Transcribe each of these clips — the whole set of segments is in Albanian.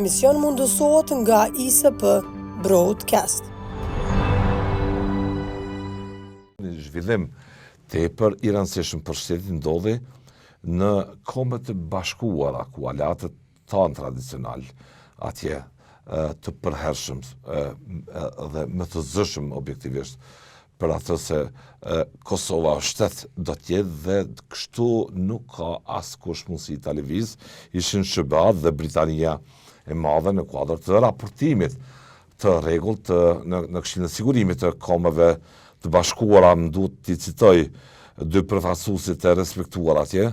emision mundësohet nga ISP Broadcast. Një zhvillim tepër i rëndësishëm për shtetin ndodhi në Kombet e Bashkuara, ku aleatët tanë tradicional atje të përhershëm dhe më të zëshëm objektivisht për atë se Kosova shtet do t'jetë dhe kështu nuk ka askush mundësi ta lëviz, ishin SBA dhe Britania e Madhe në kuadër të raportimit të rregullt në Këshillin e Sigurimit të Kombeve të Bashkuara. Më duhet t'i citoj dy përfaqësuesit e respektuar atje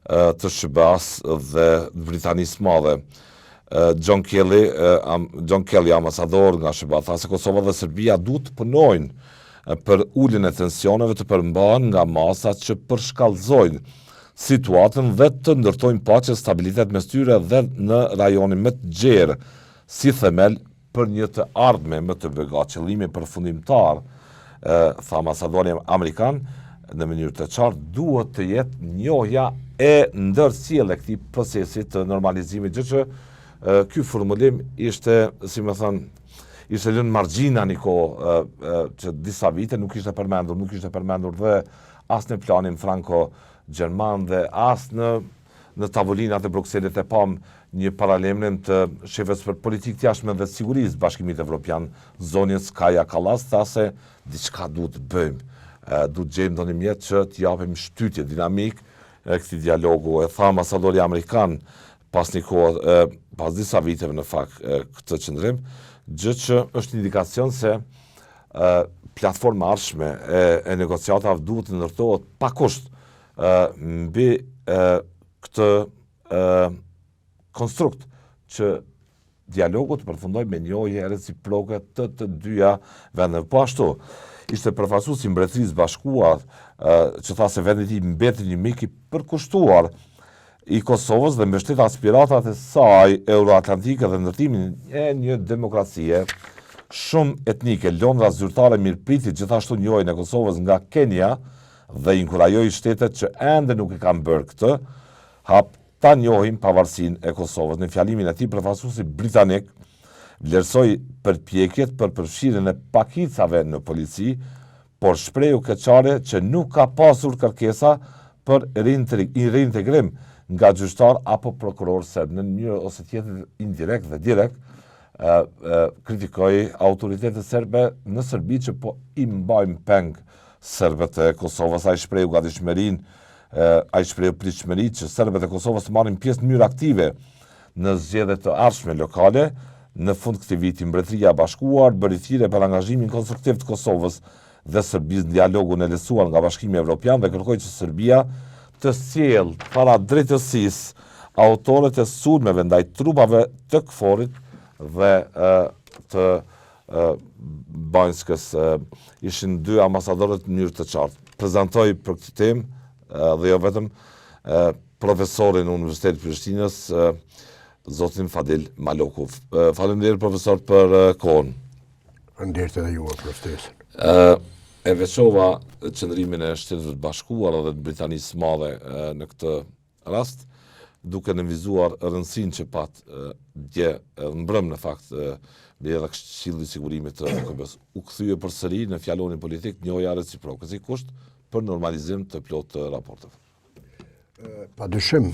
të SBA-s dhe Britanisë Madhe. John Kelly, ambasador nga SBA, tha se Kosova dhe Serbia duhet të punojnë për uljen e tensioneve të përmbahen nga masat që përshkallëzojnë situatën dhe të ndërtojnë paqe, stabilitet mes tyre dhe në rajonin më të gjerë si themel për një të ardhme më të begat. Qëllimi përfundimtar, tha ambasadori amerikan, në mënyrë të qartë duhet të jetë njohja e ndërcjellje këtij procesi të normalizimit, gjë që ky formulim ishte, si më thënë, ishte lënë margjina një kohë që disa vite nuk ishte përmendur dhe as në planin franko-gjerman dhe as në tavolinat e Brukselit e pam një paralelin të shefës për politikë të jashtme dhe sigurisë Bashkimit Evropian, zonjës Kaja Kallas, tha se diçka duhet të bëjmë. Duhet gjejmë ndonjë mjet që të japim shtytje dinamik këtij dialogu. E tha ambasadori amerikan pas një kohë, pas disa viteve në fakt këtë qëndrim, gjë që është indikacion se platforma ardhshme e negociatave duhet të ndërtohet pa kusht mbi këtë konstrukt që dialogu të përfundojë me njohje reciproke të dyja vendeve. Po ashtu, ishte përfaqësuesi i Mbretërisë Bashkuar që tha se vendi i tij mbeti një mik i përkushtuar i Kosovës dhe mbështet aspiratat e saj euroatlantike dhe ndërtimin e një demokracie shumë etnike. Londra zyrtare mirëpriti gjithashtu njohjen e Kosovës nga Kenia dhe inkurajoi shtetet që ende nuk e kanë bërë këtë hap ta njohin pavarësinë e Kosovës. Në fjalimin e tij, përfaqësuesi britanik vlerësoi përpjekjet për përfshirjen e pakicave në polici, por shprehu keqare që nuk ka pasur kërkesa për reintegrim nga gjyqtar apo prokuror serb. Në mënyrë ose tjetër indirekt dhe direkt kritikoi autoritetet serbe në Serbi që po i mbajnë peng serbët e Kosovës. Ai shprehu pritshmëri që serbët e Kosovës të marrin pjesë në mënyrë aktive në zgjedhjet të ardhshme lokale. Në fund këtij viti, Mbretëria e Bashkuar bëri thirrje për angazhimin konstruktiv të Kosovës dhe Serbisë në dialogun e lehtësuar nga Bashkimi Evropian dhe kërkoi që Serbia të sjellë para drejtësisë autorët e sulmeve ndaj trupave të KFOR-it dhe të Banjskës. Ishin dy ambasadorët në mënyrë të qartë. Prezantoi për këtë temë dhe jo vetëm profesorin në Universitetin e Prishtinës, zotin Fadil Malokov. Faleminderit profesor për kohën. Faleminderit edhe juve për ftesën. E veçova qëndrimin e Shtetit Bashkuara dhe të Britanisë Madhe në këtë rast, duke nënvizuar rëndësinë që pat dje mbrëm në fakt mbledhja e Këshillit të Sigurimit të OKB-s. U kthye përsëri në fjalonin politik njohja reciproke si kusht për normalizim të plotë të raporteve. Padyshim,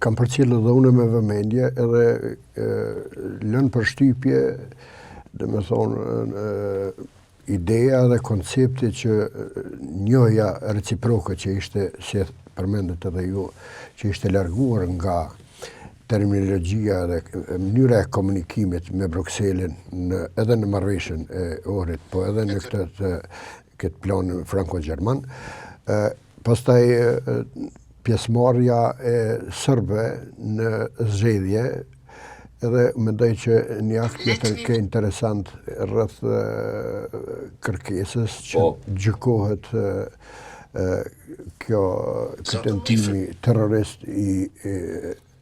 kam përcjellë edhe unë me vëmendje edhe lënë përshtypje, ideja dhe koncepti që njohja reciproke që ishte, si përmendet edhe ju, që ishte larguar nga terminologjia dhe mënyra e komunikimit me Brukselin edhe në marrëveshjen e Ohrit, po edhe në këtë plan franko-gjerman. Pastaj pjesëmarrja e serbëve në zgjedhje, edhe mendoj që një akt tjetër ke interesant rreth kërkesës që gjykohet këtë tentimi terrorist i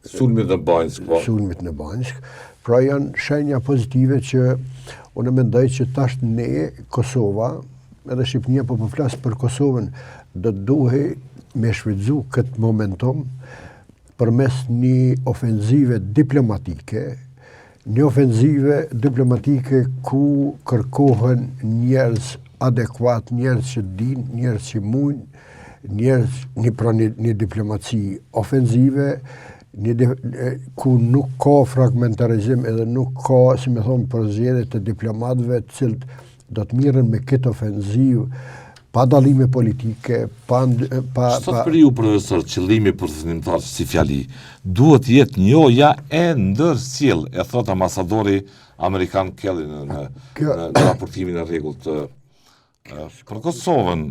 sulmit në Banjsk. Pra janë shenja pozitive që unë mendoj që tash ne, Kosova, edhe Shqipënia po flas për Kosovën, do duhej me shfrytëzu këtë momentum përmes një ofenzive diplomatike një ofenzive diplomatike ku kërkohen njerëz adekuat, njerëz që din, njerëz që mund, njerëz një diplomaci ofenzive, ku nuk ka fragmentarizim edhe nuk ka, si me thonë, përzgjedhje të diplomatëve të cilët do të mirën me këtë ofenziv pa dallime politike, Çfarë për ju, profesor, qëllimi përfundimtar si fjali duhet jetë njohja e ndërsjell, e thot ambasadori amerikan Kelly në raportimin e rregullt për Kosovën.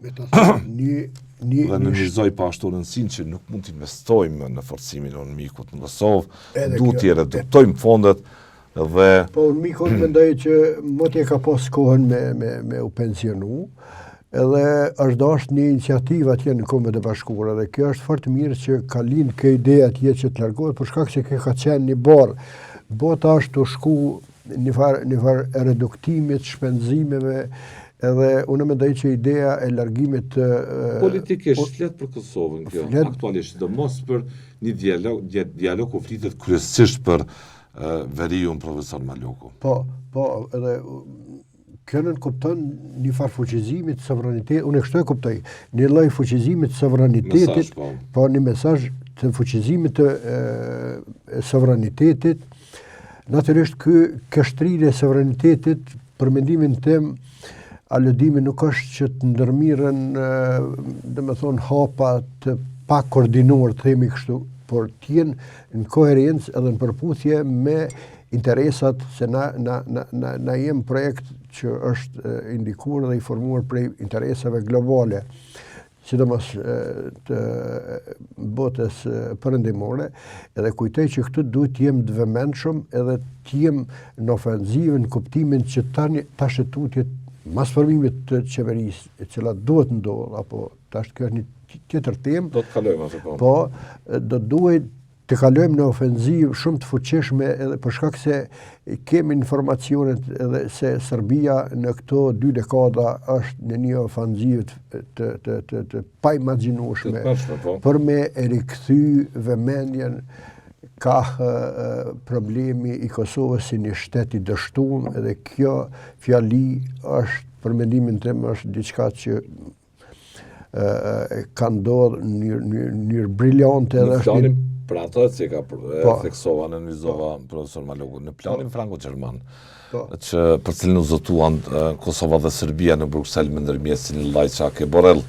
Dhe në njëzoj pa ashtu rëndësinë që nuk mund të investojmë në forcimin e mikut në Kosovë, duhet të reduktojmë fondet dhe... Po, mikut mendoj që motje ka pas kohën me u pensionu, edhe është dashur një iniciativë atje në Kombet e Bashkuara dhe kjo është fort mirë që ka lind kjo ide atje që të largohet për shkak se kjo ka qenë një barë. Bota është të shku një farë reduktimit, shpenzimeve, edhe unë mendoj që ideja e largimit politikisht flet për Kosovën kjo, aktualisht do mos për një dialog ku flitet kryesisht për veriun profesor Maloku. Po, edhe kjo nën kupton një farë fuqizimit të sovranitetit, unë kështu e kuptoj, një lloj fuqizimit të sovranitetit, po një mesazh të fuqizimit të sovranitetit. Natyrisht kjo shtrirje e sovranitetit, për mendimin tim, aludimi nuk është që të ndërmirën, domethënë hapa të pa koordinuar, të themi kështu, por të jenë në koherencë edhe në përputhje me interesat, se na jem projekt që është indikuar dhe i formuar prej interesave globale, sidomos të botës perëndimore, edhe kujtoj që këtu duhet të jem të vëmendshëm edhe të jem në ofenzivën në kuptimin që tash tutjet mas formimit të qeverisë, e cila duhet ndodhë, apo tash kjo është një tjetër temë. Do të kalojmë atë po. Po, do duhet të kalojmë në ofenzivë shumë të fuqishme edhe për shkak se kemi informacionet edhe se Serbia në këto 2 dekada është në një ofenzivë të paimagjinueshme për me rikthy vëmendjen ka problemi i Kosovës si një shtet i dështuar, edhe kjo fjali është për mendimin tim është diçka që ka ndodhur në mënyrë briljante edhe është për ato që ka theksova në nizova profesor Maloku në planin franko-gjerman, që për cilin u zotuan Kosova dhe Serbia në Bruksel me ndërmjetësin Lajçak e Borrell.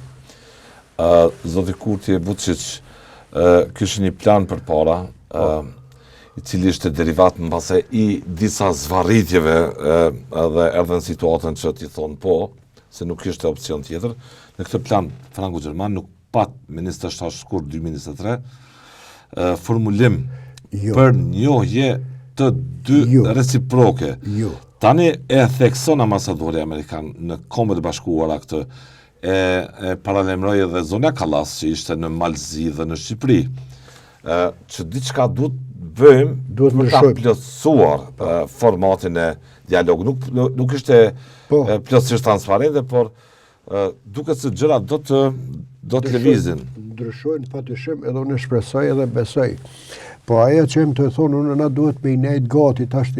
Zoti Kurti e Vučić kishte një plan përpara, i cili ishte derivat në base i disa zvarritjeve edhe erdhen situatën që t'i thonë po, se nuk ishte opcion tjetër. Në këtë plan franko-gjerman nuk pat ministër shtatë 2023 formulim për njohje të dy reciproke. Tani e thekson ambasadori amerikan në Kombet e Bashkuara këtë, e paralemroi edhe Zonja Kallas që ishte në Malzi dhe në Shqipëri, që diçka duhet bëjmë për ta plotësuar formatin e dialogut. Nuk ishte plotësisht transparente, por duket se gjërat do të lëvizin. Ndryshojnë patyshim, edhe unë shpresoj edhe besoj. Po ajo që më të thonë, unë na duhet me i nejt gati tash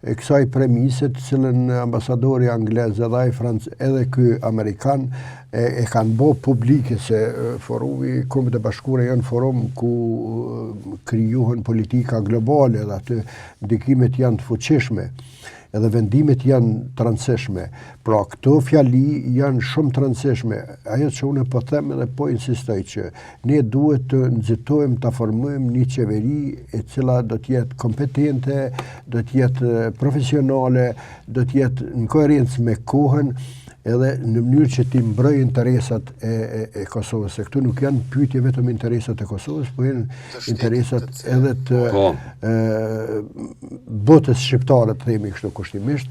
kësaj premise të cilën ambasadori anglez edhe ky amerikan e kanë bë publike, se forumi Kombet e Bashkuara janë forum ku krijohen politika globale dhe aty ndikimet janë të fuqishme edhe vendimet janë të rëndësishme. Pra, këto fjali janë shumë të rëndësishme. Ajo që unë po them edhe po insistoj që ne duhet të nxitojmë ta formojmë një qeveri e cila do të jetë kompetente, do të jetë profesionale, do të jetë në koherencë me kohën, edhe në mënyrë që ti mbrojë interesat e Kosovës. Se këtu nuk janë pyetje vetëm interesat e Kosovës, po janë interesat edhe të botës shqiptare, të themi kështu kushtimisht.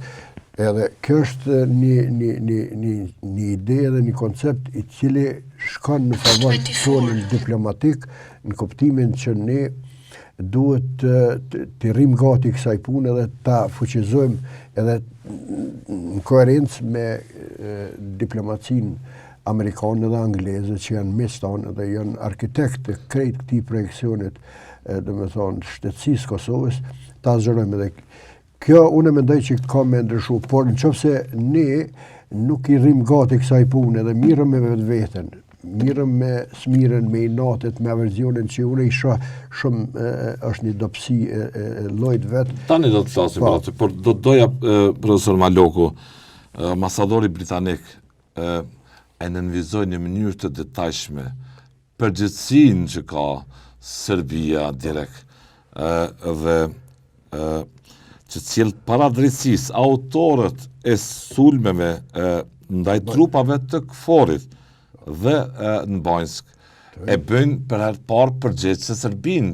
Edhe kjo është një ide dhe një koncept i cili shkon në favor të tonit diplomatik, në kuptimin që ne duhet të rrim gati kësaj pune dhe ta fuqizojmë edhe në koherencë me diplomacinë amerikane dhe angleze që janë mes tonë dhe janë arkitektë krejt këtij projekcionit, domethënë shtetësisë Kosovës, ta zgjerojmë edhe. Kjo unë mendoj që ka me ndryshu, por nëse ne nuk i rrim gati kësaj pune dhe mirëm me vetveten, mirëm me smiren, me inatet, me aversionin që unë i shoh shumë është një dobësi e llojit vet. Tani do të flasim për atë, por do doja profesor Maloku, ambasadori britanik e nënvizoi në mënyrë të detajshme përgjegjësinë që ka Serbia direkt dhe që sjell para drejtësisë autorët e sulmeve ndaj trupave të KFOR-it dhe në Banjsk e bëjnë për herë të parë përgjegjëse Serbinë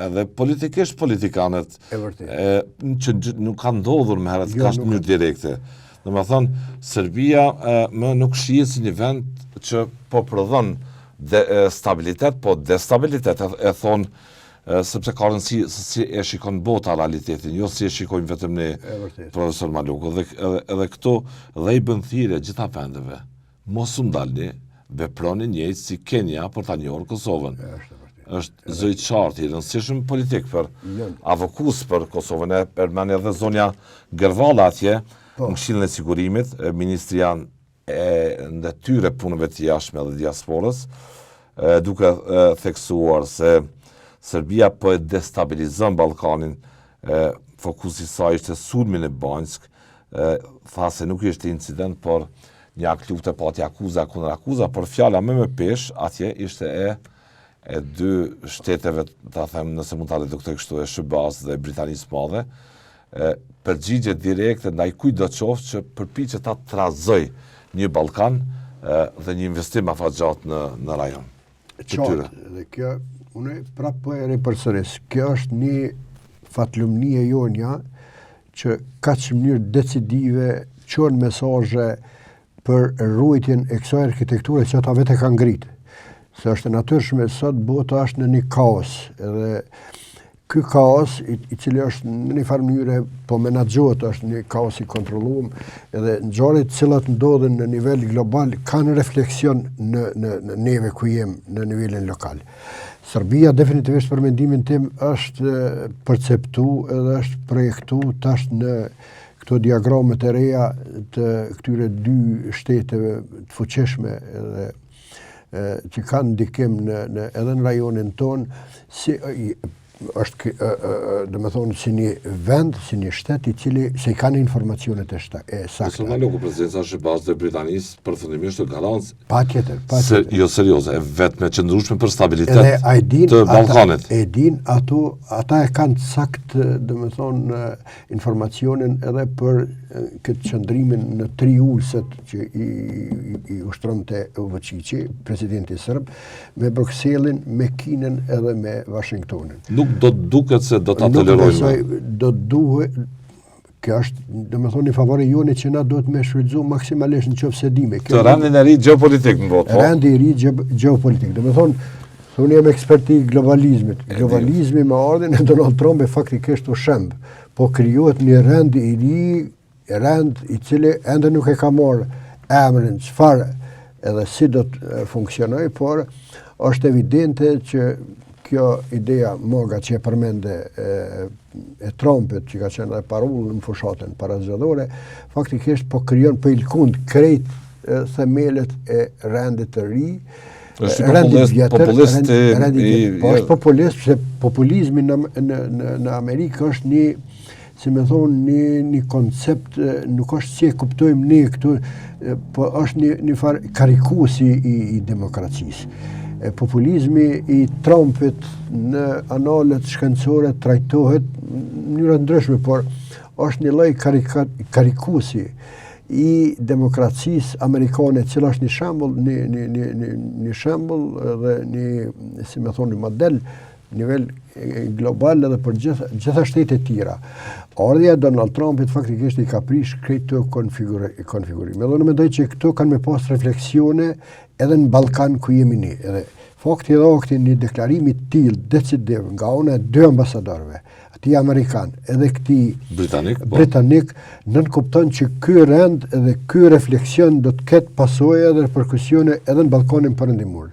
edhe politikisht politikanët që nuk ka ndodhur me herët kaq në mënyrë direkte. Domethënë Serbia më nuk shihet si një vend që po prodhon stabilitet, po destabilitet e thonë sepse ka rëndësi se si e shikon bota realitetin, jo si e shikojmë vetëm ne, profesor Maloku. Edhe këto dhe i bën thirrje gjitha vendeve. Mos u ndalni, veproni njëjtë si Kenya për ta njohur Kosovën. Është zëjçart i rëndësishëm politik për avokus për Kosovën. E përmend edhe zonja Gervalla atje, në Këshillin e Sigurimit, ministria e ndetyre punëve të jashtme dhe diasporës, duke theksuar se Serbia po e destabilizon Ballkanin, fokusi i saj ishte sulmi në Banjsk, tha se nuk ishte incident, por një akt lufte, pati akuza kundër akuza, por fjala më pesh atje ishte e dy shteteve, ta them nëse mund ta reduktojë kështu, e SBA-s dhe Britanisë Madhe, përgjigje direkte ndaj kujtdo qoftë që përpiqet ta trazoj një Ballkan dhe një investim afatgjatë në rajon. Qartë, dhe kjo unë prapë po e ripërsëris. Kjo është një fatlumni e jonja që kaq në mënyrë decisive çon mesazhe për ruajtjen e kësaj arkitekture që ata vetë kanë ngritë. Se është e natyrshme sot bota është në një kaos, edhe ky kaos i cili është në një farë mënyrë po menaxhohet, është një kaos i kontrolluar, edhe ngjarjet të cilat ndodhen në nivel global kanë refleksion në neve ku jem në nivelin lokal. Serbia definitivisht për mendimin tim është perceptu edhe është projektu tash në këto diagramet e reja të këtyre dy shteteve të fuqishme edhe që kanë ndikim edhe në rajonin ton, si është domethënë si një vend, si një shtet i cili se i kanë informacionet e sakta. Profesor Maloku, presidenca e SBA-s dhe Britanisë përfundimisht të garancë. Patjetër. Jo serioze, e vetme qëndrueshme për stabilitet të Ballkanit. E din ata e kanë sakt domethënë informacionin edhe për këtë qëndrimin në triulset që i ushtronte Vučići, presidenti serb, me Brukselin, me Kinën edhe me Washingtonin. Nuk do të duket se do ta tolerojmë. Do duhet, kjo është domethënë një favori jone që na duhet me shfrytëzu maksimalisht nëse dime. Të rendin e ri gjeopolitik në botë. Rendi i ri gjeopolitik. Domethënë, unë jam ekspert i globalizmit. Globalizmi me ardhen e Donald Trump faktikisht u shemb, po krijohet një rend i ri, rend i cili ende nuk e ka marrë emrin çfarë edhe si do të funksionojë, por është evidente që kjo ideja moga që e përmende e Trumpit, që ka qenë parull në fushatën parazgjedhore, faktikisht po krijon po ilkund krejt themelet e rendit të ri. është populist, se populizmi në Amerikë është një, si me thonë, një koncept, nuk është si e kuptojmë ne këtu, po është një farë karikusi i demokracisë. Populizmi i Trumpit në analet shkencore trajtohet në mënyra ndryshme, por është një lloj karikusi i demokracisë amerikane, cila është një shembull dhe një, si me thonë, një model nivel global edhe për gjitha shtetet e tjera. Ardhja Donald Trumpit faktikisht i ka prish këto konfigurime. Edhe unë mendoj që këto kanë me pas refleksione edhe në Ballkan ku jemi ne. Edhe fakti edhe akti një deklarimi të tillë decisiv nga ana e dy ambasadorëve, atij amerikan edhe këtij britanik, nënkupton që ky rend edhe ky refleksion do të ketë pasojë edhe reperkusione edhe në Ballkanin perëndimor.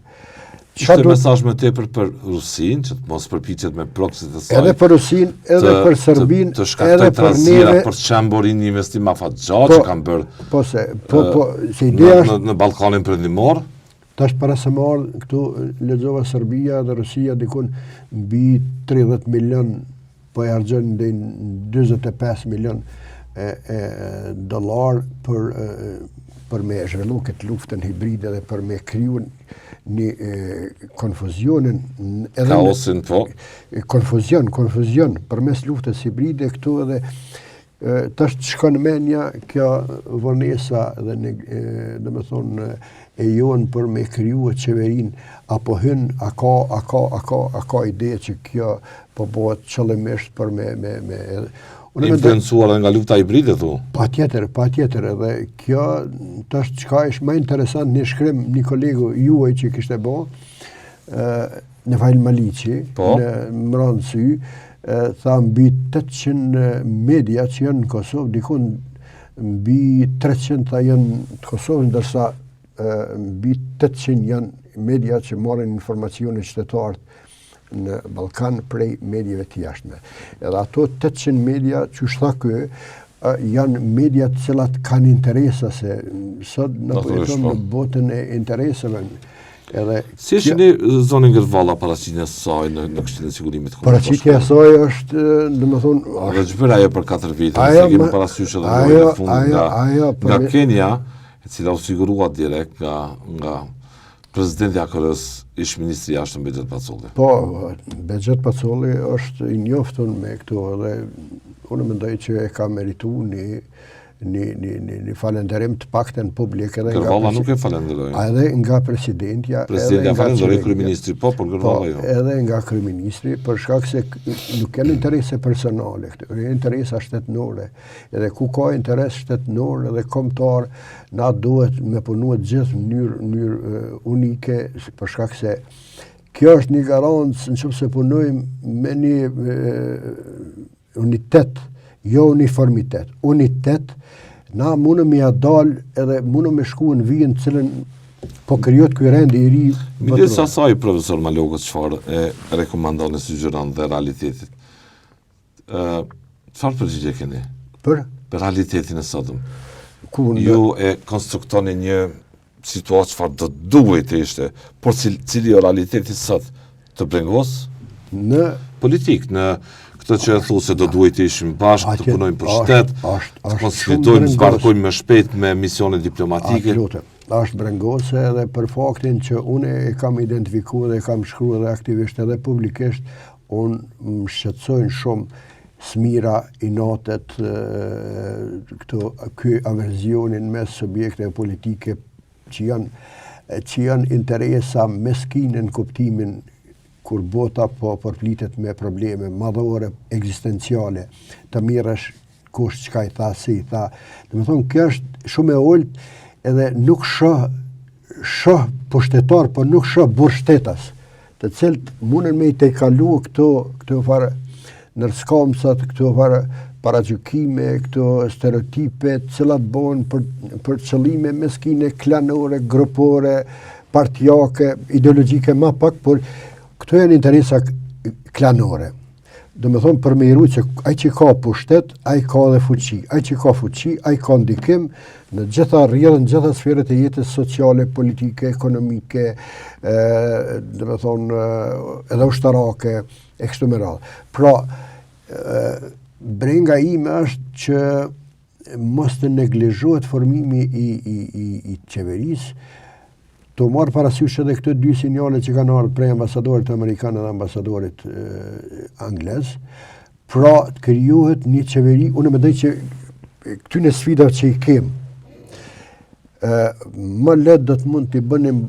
Ishte mesazh më tepër për Rusinë, që të mos përpiqet me proksit e saj. Edhe për Rusinë, edhe për Serbinë, të shkaktoj tranzira për shembull një investim afatgjatë që kanë bërë. Se ideja është në Ballkanin Perëndimor. Tash para se më ardh këtu lexova Serbia dhe Rusia dikun mbi 30 milion po e harxhon deri 45 milion dollar për me zhvillu këtë luftën hibride dhe për me kriju një konfuzionin kaosin po konfuzion përmes luftës hibride këtu edhe tash shkon menja kjo vonesa dhe domethënë e jonë për me kriju qeverin apo hyn a ka ide që kjo po bëhet qëllimisht për me influencuar nga lufta hibride thu. Patjetër edhe kjo tash çka është më interesant në shkrim një kolegu juaj që kishte bë Nevail Maliqi në Mransy tha mbi 800 media që janë në Kosovë dikun mbi 300 ta janë të Kosovës ndërsa mbi 800 janë media që marrin informacione qytetarët në Ballkan prej mediave të jashtme. Edhe ato 800 media që shta ky janë media të cilat kanë interesa se sot në në botën e interesave. Edhe si shini zonën Gërvalla paraqitjen e saj në Këshillin e Sigurimit të Kombëtar? Paraqitja e saj është, domethënë, edhe ç'bëra ajo për 4 vite, se kemi parasysh edhe në fund nga Kenia, e cila u sigurua direkt nga presidenti AKR-s, ish ministri i jashtëm Bexhet Pacolli. Po, Bexhet Pacolli është i njoftun me këto edhe unë mendoj që e ka merituar një falenderim të paktën publik edhe Gërvalla nuk e falenderoj. Edhe nga presidentja falenderoj kryeministri po, por Gërvalla jo. Edhe nga kryeministri për shkak se nuk kanë interese personale, këto janë interesa shtetënore. Edhe ku ka interes shtetënor edhe kombëtar, na duhet me punuar gjithë në mënyrë unike për shkak se kjo është një garancë nëse punojmë me një unitet, jo uniformitet. Unitet, na mundëm ja dal edhe mundëm me shku në vijën të cilën po krijohet ky rendi i ri. Midis asaj, profesor Malogët, çfarë e rekomandoni si gjëran dhe realitetit? Çfarë përgjigje keni? Për realitetin e sotëm. Ju e konstruktoni një situatë çfarë do duhet të ishte, por cili o realiteti sot të brengos në politik, në këtë që e thu se do duhet të ishim bashkë, të punojmë për shtet, të konsolidojmë, zbarkojmë më shpejt me misione diplomatike. Është brengose edhe për faktin që unë e kam identifikuar dhe kam shkruar edhe aktivisht edhe publikisht, unë më shqetësojnë shumë smira, inatet, ky aversionin mes subjekte politike që janë interesa meskine në kuptimin kur bota po përplitet me probleme madhore, ekzistenciale, të mirësh kush çka i tha, si i tha. Domethënë kjo është shumë e ulët edhe nuk shoh pushtetar, por nuk shoh burrshtetas, të cilët mundën me i tejkalu këto farë nërçkamsat, këto farë paragjykime, këto stereotipe, të cilat bëhen për qëllime meskine, klanore, grupore, partijake, ideologjike më pak, por këto janë interesa klanore. Do me thonë përmejru që ai që ka pushtet, ai ka dhe fuqi. Ai që ka fuqi, ai ka ndikim në gjitha rrjedhën, gjitha sferët e jetës sociale, politike, ekonomike, do me thonë edhe ushtarake, e kështu me radhë. Pra, brenga ime është që mos të neglizhohet formimi i qeverisë, të marrë parasysh edhe këto dy sinjale që kanë ardhur prej ambasadorit amerikan dhe ambasadorit anglez, pra të krijohet një qeveri, unë mendoj që këtyne sfidave që i kem, më lehtë do të mund të bënim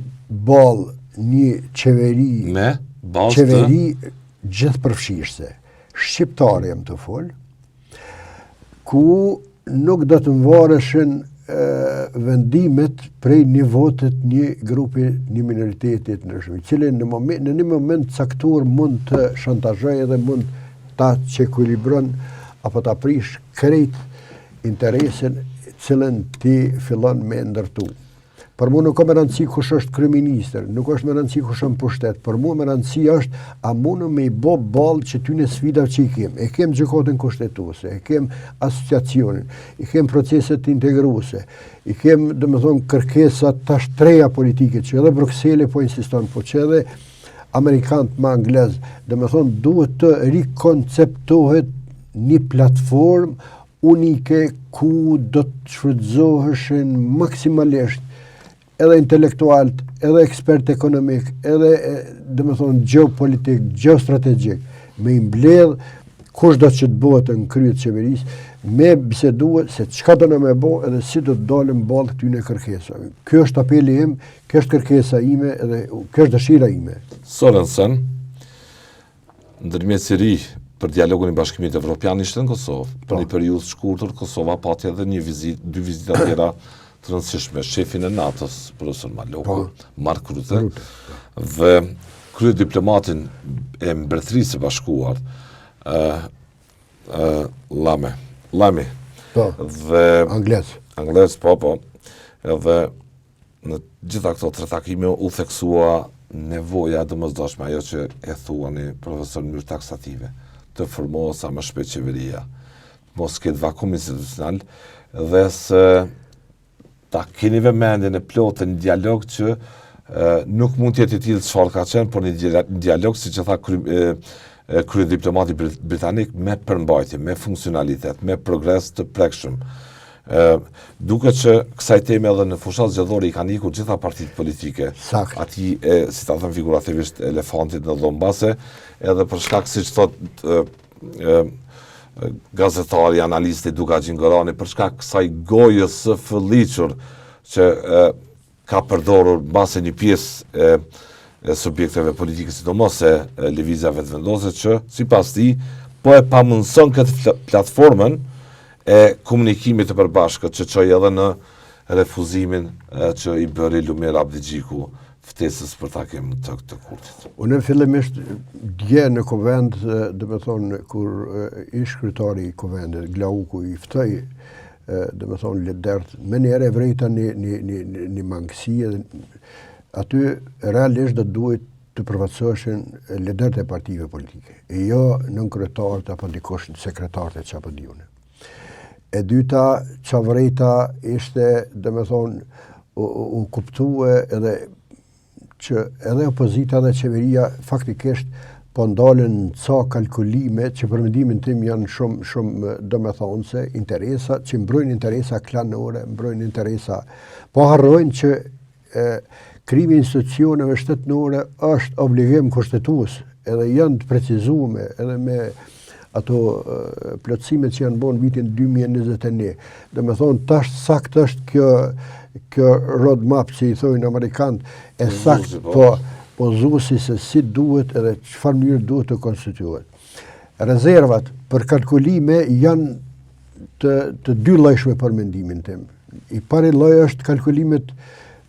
ballë një qeveri gjithëpërfshirëse, shqiptare jam të fol, ku nuk do të mvareshin vendimet prej një votet një grupi, një minoritetit në shumë, cili në një moment caktuar mund të shantazhoj edhe mund ta çekuilibron apo ta prish krejt interesin cilën ti fillon me ndërtu. Për mu nuk ka me rëndësi kush është kryeministër, nuk është me rëndësi kush është pushtet. Për mu me rëndësi është a mundë me I bo ballë që ty në sfidave që I kem. E kem gjykatën kushtetuese, e kem asociacionin, I kem proceset integruese, I kem domethënë kërkesat tash treja politike që edhe Brukseli po insiston, po që edhe amerikanët me anglez, domethënë duhet të rikonceptohet një platformë unike ku do të shfrytëzoheshin maksimalisht edhe intelektualt, edhe ekspert ekonomik, edhe domethënë geopolitik, geostrategjik, me I mbledh kush do që të bëhet në krye të qeverisë, me biseduar se çka do në me bo edhe si do të dalëm ballë këtyre kërkesave. Kjo është apeli im, kjo është kërkesa ime edhe kjo është dëshira ime. Sorensen, ndërmjet si ri për dialogun I Bashkimit Evropian ishte në Kosovë. Për një periudhë të shkurtër, Kosova pati edhe dy vizita tjera të rëndësishme, shefin e NATO-s, profesor Maloku, Mark Rutte, dhe krye diplomatin e Mbretërisë së Bashkuar, Lamy. Dhe Anglez, po. Edhe në gjitha këto tre takime u theksua nevoja domosdoshme, ajo që e thuani profesor në mënyrë taksative, të formohet sa më shpejt qeveria, mos ketë vakum institucional dhe se ta keni vëmendjen e plotë në dialog që nuk mund të jetë I tillë çfarë ka qenë, por një dialog siç e tha krye diplomati britanik me përmbajtje, me funksionalitet, me progres të prekshëm. Duket që kësaj teme edhe në fushat zgjedhore I kanë ikur gjitha partitë politike. Ati si ta thënë figurativisht elefantit në dhombase, edhe për shkak siç thotë gazetari, analisti Duka Gjingorani, për shkak kësaj gojës së fëlliqur që ka përdorur mbase një pjesë e subjekteve politike, sidomos e lëvizjave të vendosur që sipas tij po e pamundson këtë platformën e komunikimit të përbashkët që çoi edhe në refuzimin që I bëri Lumer Abdigjiku ftesës për takim të kurtit. Unë fillimisht dje në Kovend, domethënë kur ish kryetari I Kovendit, Glauku I ftoi domethënë lidert me njëre vrejta një mangësi, aty realisht do duhet të përfaqësoheshin lidert e partive politike, e jo nën kryetarët apo dikush sekretarët e çapo diunë. E dyta, çavrejta ishte domethënë u kuptue edhe që edhe opozita dhe qeveria faktikisht po ndalen ca kalkulime që për mendimin tim janë shumë domethënëse, interesa që mbrojnë interesa klanore, mbrojnë interesa, po harrojnë që krimi I institucioneve shtetërore është obligim kushtetues, edhe janë të precizuar edhe me ato plotësimet që janë bën vitin 2021. Domethënë tash sakt është kjo roadmap që I thojnë amerikanët e sakt po zusi se si duhet edhe çfarë mënyrë duhet të konstituohet. Rezervat për kalkulime janë të dy llojshme për mendimin tim. I pari lloj është kalkulimet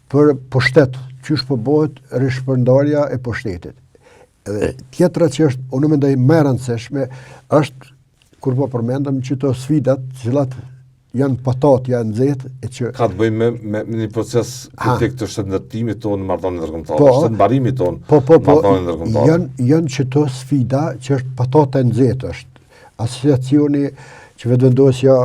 për pushtet, qysh po bëhet rishpërndarja e pushtetit. Edhe tjetra që është, unë mendoj më e rëndësishme, është kur po përmendëm çdo sfidat, cilat janë patat, janë nxehtë e që ka të bëjmë me një proces kritik të shëndetërimit tonë në marrëdhënie ndërkombëtare, shëndetërimit tonë në marrëdhënie ndërkombëtare. Janë çdo sfida që është patat e nxehtë është. Asociacioni që vetëvendosja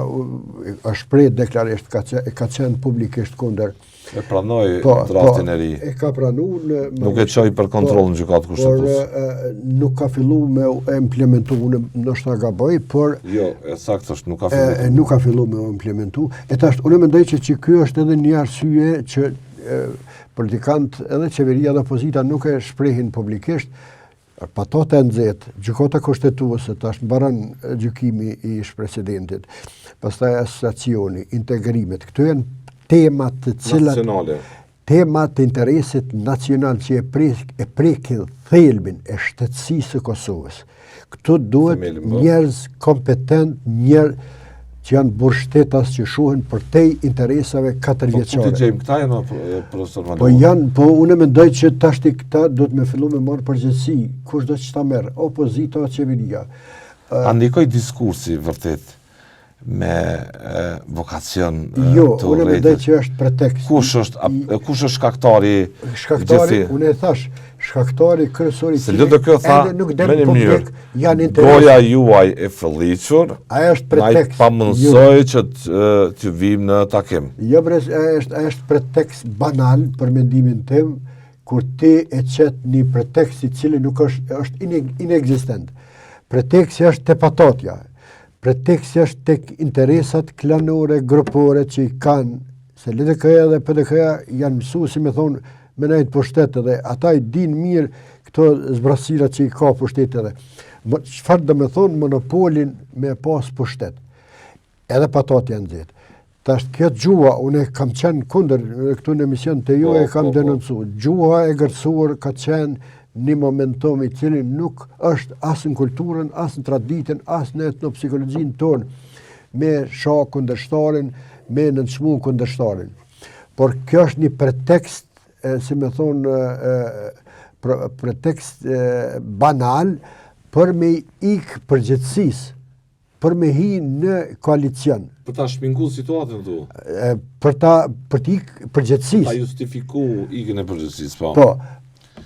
është shpreh deklarisht ka qenë publikisht kundër. E pranoi draftin e ri. E ka pranuar nuk e çoi për kontroll në gjykatë kushtetuese. Por nuk ka filluar me implementu, ndoshta gaboj, por jo, saktë është, nuk ka filluar. Nuk ka filluar me implementu. E tash unë mendoj që ky është edhe një arsye që politikant edhe qeveria dhe opozita nuk e shprehin publikisht. Patate e nxehtë, gjykata kushtetuese tash mbaron gjykimi I ish-presidentit. Pastaj asociacioni, integrimet, këto janë temat të cilat temat të interesit nacional që e prekin thelbin e shtetësisë së Kosovës. Këtu duhet njerëz kompetent, njerëz që janë burgshtetas që shohin përtej interesave katërvjeçare. Po ti gjejmë këta janë profesor Maloku. Po janë, po unë mendoj që tash këta duhet me fillu me marrë përgjegjësi, kush do të ta merr, opozita o qeveria. A ndikoi diskursi vërtet vokacion Jo, unë mendoj që është pretekst. Kush është shkaktari? Shkaktari, unë e thash, shkaktari kryesor i se LDK tha me një mënyrë, goja juaj e fëlliqur, na i pamundësoj që të vim në takim. Jo, është pretekst banal për mendimin tim, kur ti e qet një pretekst i cili nuk është inexistent. Preteksti është te patotja. Preteksti është tek interesat klanore, grupore që i kanë, se LDK-ja dhe PDK-ja janë mësu, si me thonë, me nejtë pushtetë dhe ata i din mirë këto zbrasirat që i ka pushtetë dhe. Çfarë do me thonë monopolin me pas pushtet. Edhe patotja në gjithë. Tash kjo gjuha, unë kam qenë kundër këtu në emision të ju e kam denoncu. Gjuha e gërësuar ka qenë një momentum i cili nuk është asë në kulturën, asë në traditën, asë në etnopsikologjinë tonë, me shoh kundërshtarin, me nënçmu kundërshtarin. Por kjo është një pretekst, si me thonë, pretekst banal për me ikë përgjithësisë, për me hi në koalicion. Për ta shpingu situatën tu? Për të ikë përgjithësisë. Ta justifiku ikën e përgjithësisë, po. Po.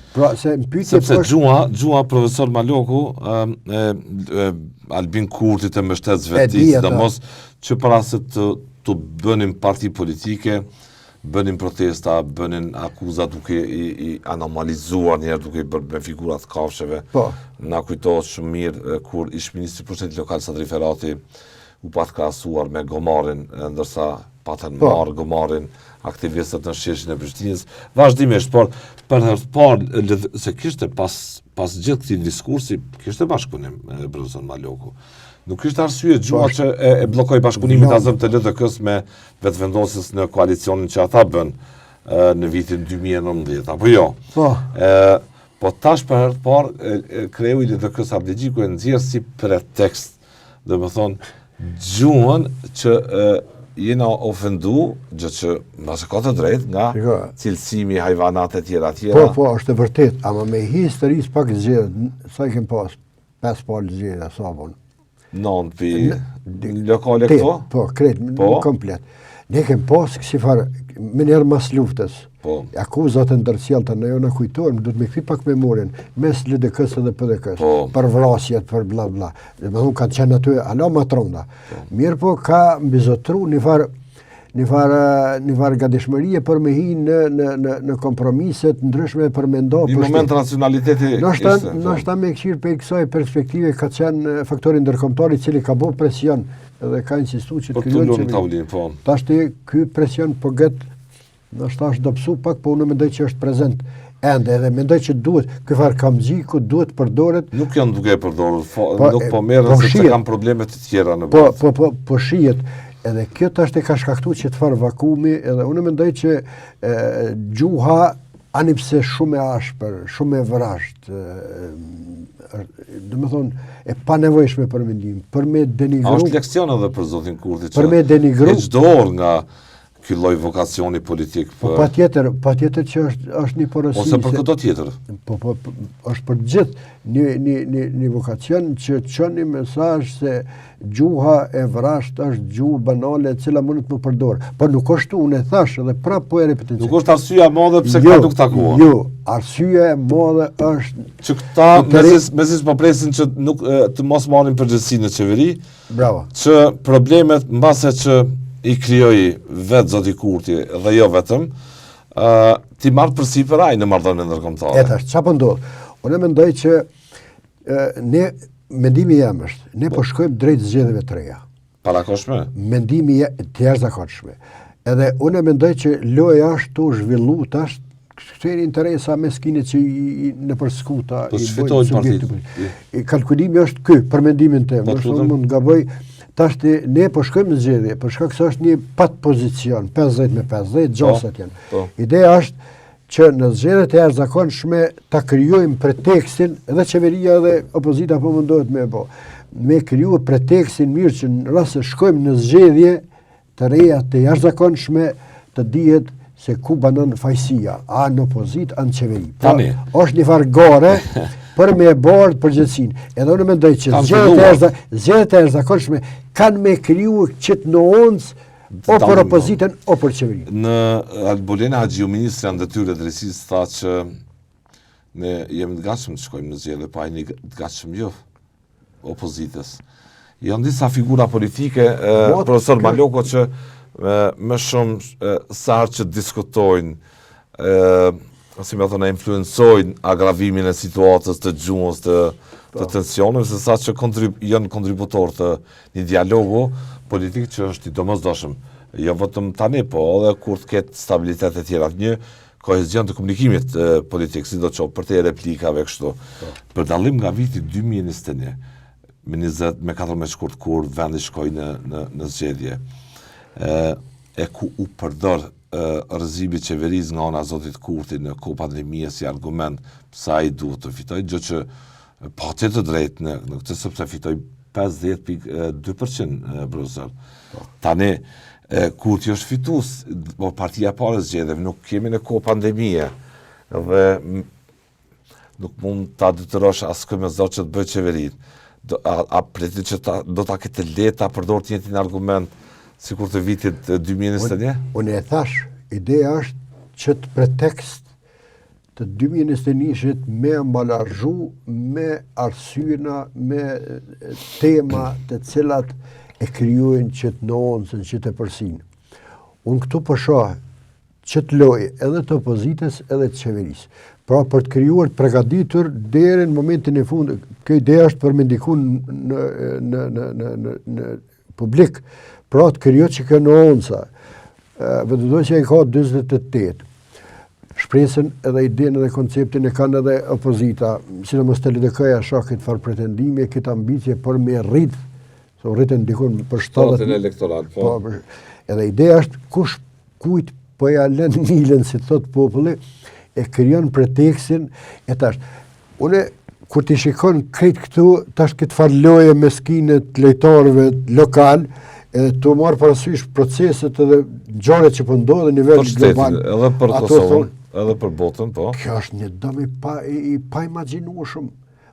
Pra, sepse gjuha profesor Maloku, Albin Kurti të mbështet vetis, dhe mos që para se të bënim parti politike, bënim protesta, bënin akuza duke i anomalizuar njerë, duke i bërë me figurat kafshëve. Na kujtohet shumë mirë kur ish ministri pushtetit lokal Sadri Ferati u pat krahasuar me gomarin, ndërsa patën marrë gomarin aktivistët në sheshin e Prishtinës, vazhdimisht, por për herë parë, se kishte pas gjithë këtij diskursi, kishte bashkëpunim profesor Maloku. Nuk ishte arsye gjuha që e bllokoi bashkëpunimin azëm të LDK-s me vetëvendosjes në koalicionin që ata bën në vitin 2019, apo jo? Po tash për herë parë kreu i LDK-s Abdegjiku e nxjerr si pretekst, do të thonë gjuhën që jena ofendu, gjë që nëse ka të drejtë nga cilësimi hajvanat e tjera. Po, është e vërtet, ama me historisë pak zgjedhë, sa i kem pas 5 palë zgjedhë, sa vonë. 9 pi lokale këto? Po, kretë, komplet. Ne kem pas kësi farë, me njerë mas luftës, akuzat e ndërcjellta në jo në kujtojmë, du të me këthi pak memorin, mes LDK-s dhe PDK-s, për vrasjet, për bla bla. Dhe me thunë kanë qenë aty, alo matronda. Mirë po ka mbizotru një farë gatishmërie për me hi në kompromiset ndryshme për me ndo. Një moment racionaliteti ishte. Nashta me këshirë për i kësaj perspektive ka qenë faktori ndërkombëtar i cili ka bo presion edhe ka insistu që të kryon që ta shte ky presion për gëtë nashta është dopsu pak, po unë mendoj që është prezent ende edhe mendoj që duhet, këfar kamgjiku duhet përdoret. Nuk janë duke përdoret, nuk po merren sepse kanë probleme të tjera në botë. Po shihet. Edhe kjo tash e ka shkaktuar që të farë vakumi, edhe unë mendoj që gjuha anipse shumë e ashpër, shumë e vrashtë, do me thonë, e pa nevojshme për mendim, për me denigru. A është leksion edhe për zotin Kurti për me denigru. E çdo orë nga ky lloj vokacioni politik. Patjetër që është një porosi. Ose për këto tjetër. Po është për gjithë një vokacion që çon një mesazh se gjuha e vrasht është gjuhë banale e cila mund të më përdor. Po nuk është unë e thash edhe prapë po e repetoj. Nuk është arsyeja e madhe pse ka nuk takuar. Jo, arsyeja e madhe është që këta mesis po presin që nuk të mos marrin përgjegjësi në qeveri. Bravo. Që problemet mbase që i krijoi vetë zoti Kurti dhe jo vetëm, ti marrë përsipër ai në marrëdhënie ndërkombëtare. Tash çfarë po ndodh? Unë mendoj që mendimi jam është, ne po shkojmë drejt zgjedhjeve të reja. Parakoshme? Mendimi të jashtëzakonshme. Edhe unë mendoj që loja është tu zhvillu tash këto interesa meskine që në përskuta i bojnë partitë. Kalkulimi është ky, për mendimin tim, është mund gaboj. Tashti ne po shkojmë në zgjedhje, për shkak se është një pat pozicion, 50-50, gjosat janë. Ideja është që në zgjedhjet e jashtëzakonshme ta krijojmë pretekstin, edhe qeveria dhe opozita po mundohet me bë. Me kriju pretekstin mirë që në rast se shkojmë në zgjedhje të reja të jashtëzakonshme, të dihet se ku banon fajësia, a në opozit, a në qeveri. Tani. Është një farë gore për me bordë përgjithsin. Edhe unë mendoj që zgjedhjet e jashtëzakonshme kanë me kriju qëtë në onës, o për opozitën, o për qeveri. Në Albolena Haxhiu, ministri në detyrë e drejtësisë, tha që ne jemi të gatshëm të shkojmë në zgjedhje, pa jeni të gatshëm jo opozitës. Janë disa figura politike, profesor Maloko, që më shumë sa herë që diskutojnë, si me thonë, influencojnë agravimin e situatës, të gjuhës, të tensionit, se sa që janë kontributor të një dialogu politik që është i domosdoshëm. Jo vetëm tani, po edhe kur të ketë stabilitet e tjera. Një kohezion të komunikimit politik, si do qoftë për te replikave kështu. Për dallim nga viti 2021, me 14 shkurt kur vendi shkoi në zgjedhje, e ku u përdor rrezibi qeverisë nga ana zotit Kurti në kohë pandemisë si argument pse ai duhet të fitojë, gjë që patë të drejtë në këtë, sepse fitoi 50.2% profesor. Tani Kurti është fitues, po partia e parë zgjedhjeve, nuk kemi në kohë pandemie dhe nuk mund ta detyrosh askë me zot që të bëjë qeverinë. A preti që do ta ketë lehtë ta përdor të njëjtin argument sikur të vitit 2021? Unë e thash, ideja është që të pretekst të 2021-shit me ambalarxhu me arsyena, me tema të cilat e krijojnë qëtë nonsën, qëtë e përsinë. Unë këtu po shoh qëtë lojë edhe të opozitës edhe të qeverisë. Pra për të krijuar të përgatitur deri në momentin e fundit. Kjo ide është për me ndikun në publik. Pra të krijohet që kjo onca. Vetëdoj që ai ka 48. Shpresën edhe idenë edhe konceptin e kanë edhe opozita, sidomos LDK-ja shoh këtë farë pretendime, këtë ambicie për me rrit, so rritën dikun për 70 elektoral, po. Edhe ideja është kujt po ja lën milën, si thot populli, e krijon pretekstin e tash. Unë kur ti shikon këtë këtu, tash këtë farë loje meskine të lejtarëve lokal, edhe të marrë parasysh proceset edhe ngjarjet që po ndodhen në nivel global. Edhe për Kosovën, edhe për botën, po. Kjo është një dëm i pa imagjinueshëm.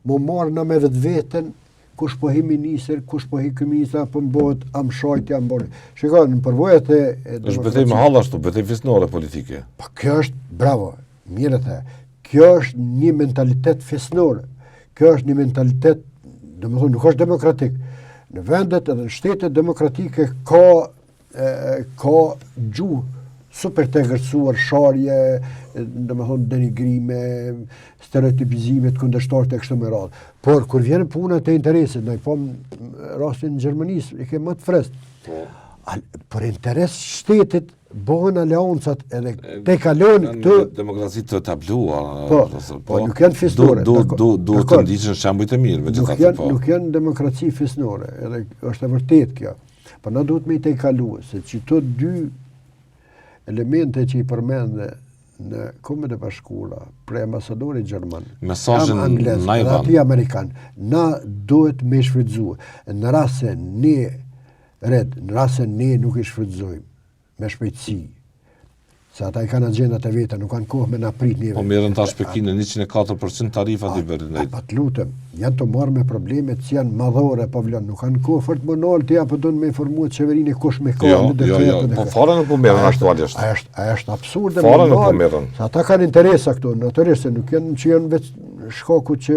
Mo marrë në me vetveten kush po hi ministër, kush po hi kryeminist, apo bëhet amshajtja mbori. Shikoj, në përvojat e është betejë me hall ashtu, betejë fisnore politike. Po kjo është bravo, mirë the. Kjo është një mentalitet fisnor. Kjo është një mentalitet, domethënë nuk është demokratik. Në vendet edhe në shtetet demokratike ka gjuhë super të ngërcuar, sharje, domethënë denigrime, stereotipizime të kundërshtarët e kështu me radhë. Por kur vjen puna te interesit, ndaj po rastin në Gjermanisë, i ke më të freskët. Për interes shtetit bëhen aleancat edhe te kalon këtu demokracitë të tabluara. Po nuk janë fisnore. Duhet të ndiqen shembujt e mirë, megjithatë po. Nuk janë demokraci fisnore, edhe është e vërtetë kjo. Po na duhet me i tejkaluar se çto dy elemente që i përmende në Kombet e Bashkuara, për ambasadorit gjerman, mesazhin anglez, dhe ati amerikan, na duhet me shfrytzuar. Në rast se në rast se ne nuk i shfrytëzojmë me shpejtësi, se ata i kanë agjendat e veta, nuk kanë kohë me na prit neve. Po merren tash Pekinë 104% tarifat i bërë. Pa të lutem, janë të marrë me problemet që janë madhore, po vlen, nuk kanë kohë fort monol të apo do me informuar qeverinë kush me kohë në dekretet. Po fare nuk po merren aktualisht. A është absurde. Fare nuk po merren. Ata kanë interesa këtu, natyrisht nuk janë vetë shkaku që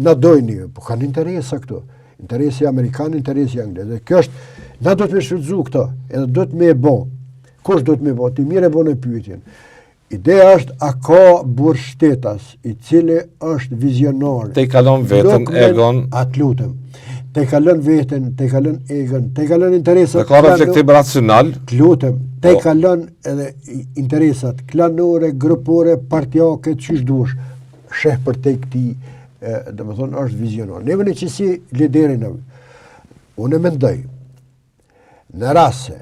na dojnë, po kanë interesa këtu. Interesi amerikan, interesi anglez. Dhe kjo është, na do të me shfrytëzu këto, edhe do të me e bo. Kush do të me bo? Ti mire bo në pyetjen. Ideja është, a ka burr shtetas, i cili është vizionar. Te kalon veten, egon. Atë lutem. Te kalon veten, te kalon egon, te kalon interesat. Te ka reflektim racional. Të lutem. Te kalon edhe interesat klanore, grupore, partijake, çish dush. Sheh për te këti, dhe më thonë, është vizionar. Neve në që si liderin e unë e mendoj, në rase,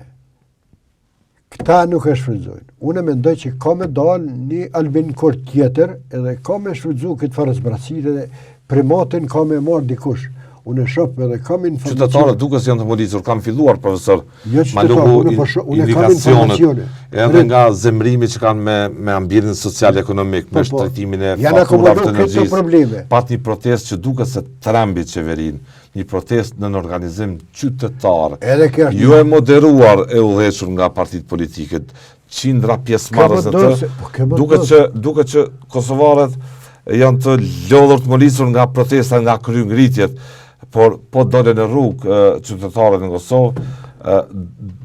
këta nuk e shfrytëzojnë. Unë e mendoj që ka me dalë një Albin Kurti tjetër, edhe ka me shfrytëzu këtë farë zbracire, dhe primatin ka me marrë dikush. unë e shoh edhe kam informacione. Qytetarët duke si janë të policur, kam filluar, profesor, Jo ma lugu unë kam informacione. edhe nga zemrimi që kanë me ambientin social-ekonomik, me shtretimin e janë fakturave të akomoduar këto probleme. energjisë. Pat një protest që duke se trembi qeverinë, një protest në organizim qytetar, Edhe kjo është jo e moderuar e udhëhequr nga partitë politike, qindra pjesëmarrës në të, duke që kosovarët janë të lodhur të molisur nga protesta, nga kryengritjet, por po dole në rrugë qytetarët në Kosovë,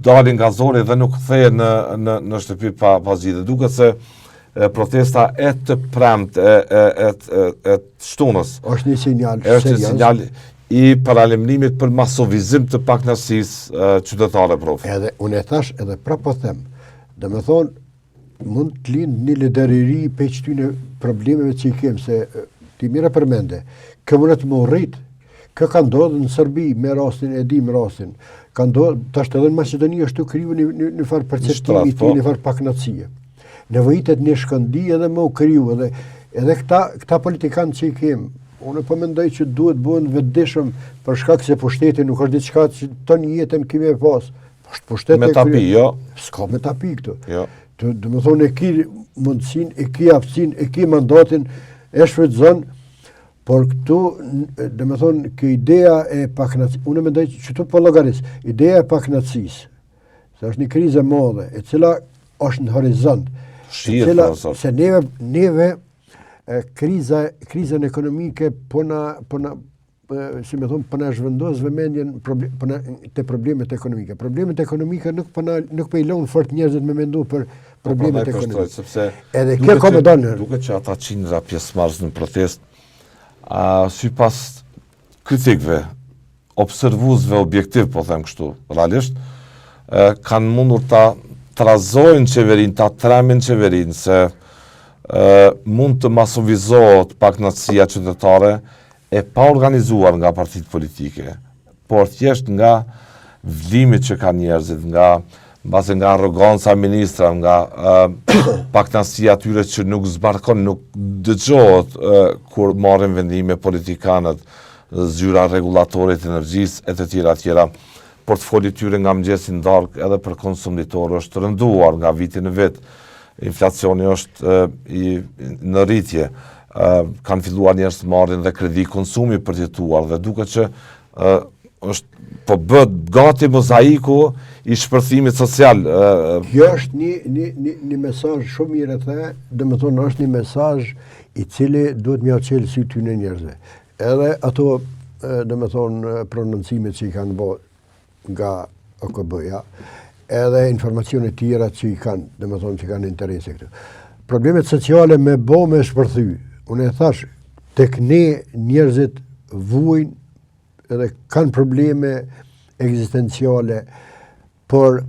dalin nga zori dhe nuk kthehen në shtëpi pa zgjidhje, duke se protesta e të premt e shtunës. Është një sinjal Është një sinjal i paralajmërimit për masovizim të pakënaqësisë qytetare, prof. Edhe unë e thash edhe prapë po them. Domethënë mund të lind një lideriri pe këtyre problemeve që i kemë, se ti mira përmende. Kë mund të më rrit, kë ka ndodhur në Serbi me rastin, e dim rastin. Ka ndodhur tash edhe në Maqedoni është të kriju një farë perceptimi, një farë pakënaqësie. Nevojitet një shkëndi edhe më u kriju edhe këta politikanë që i kemë. Unë po mendoj që duhet bëhen vetëdijshëm për shkak se pushteti nuk është diçka që tonë jetën kemi pas. Është pushteti me tapi, jo. S'ka me tapi këtu. Jo. Do të thonë e ki mundësinë, e ki aftësinë, e ki mandatin, e shfrytëzon, por këtu do të thonë që ideja e pakënaqësisë, unë mendoj që këtu po llogaris, ideja e pakënaqësisë, se është një krizë e madhe, e cila është në horizont. Se neve krizën ekonomike po na si më thon, po na zhvendos vëmendjen te problemet ekonomike. Problemet ekonomike nuk po i lën fort njerëzit me mendu për problemet ekonomike. Sepse edhe kjo ka më dalë. Duket që ata qindra pjesëmarrës në protest, sipas kritikëve, observuesve objektiv, po them kështu, realisht, kanë mundur ta trazojnë qeverinë, ta tremin qeverinë se mund të masovizohet pakënaqësia qytetare e pa organizuar nga partitë politike, por thjesht nga vlimit që kanë njerëzit, mbase nga arroganca e ministra, nga pakënaqësia atyre që nuk zbarkon, nuk dëgjohet kur marrin vendime politikanët, zyra rregullatore të energjisë e të tjera. Portfoli tyre nga mëngjesi në darkë edhe për konsumitor është rënduar nga viti në vit. Inflacioni është në rritje. Kanë filluar njerëz të marrin dhe kredi konsumi për të jetuar dhe duket që është po bëhet gati mozaiku i shpërthimit social. Kjo është një mesazh shumë i rëndë, domethënë është një mesazh i cili duhet më aqel sy ty në njerëzve. Edhe ato domethënë prononcimet që i kanë bërë nga OKB-ja, edhe informacione tjera që i kanë, domethënë që kanë interese këtu. Problemet sociale me shpërthy. Unë e thash, tek ne njerëzit vujnë edhe kanë probleme ekzistenciale, por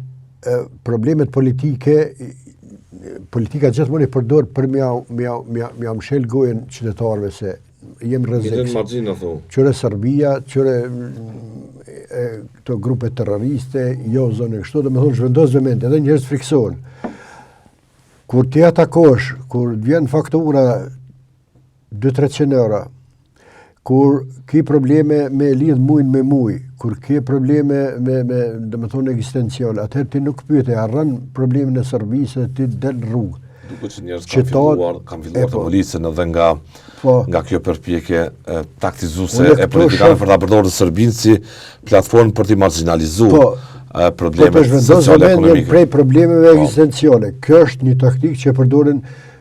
problemet politike, politika gjithmonë i përdor për mja mshel gojen qytetarëve se jem rrezik. Qëre Serbia, qëre këto grupe terroriste, jo zonë kështu, dhe me thonë zhvendos vëmendje, edhe njerëz friksohen. Kur ti atakosh, kur vjen faktura 200-300 euro, kur ki probleme me lidh mujnë me muj, kur ki probleme me dhe me thonë ekzistenciale, atëherë ti nuk pyete, harran problemin e Serbisë dhe ti del rrugë. Duket që njerëz kanë filluar të molisën edhe nga kjo përpjekje taktizuese e politikanëve për ta përdorur Serbinë si platformë për të marginalizuar problemet sociale-ekonomike. Prej problemeve ekzistenciale. Kjo është një taktikë që përdoren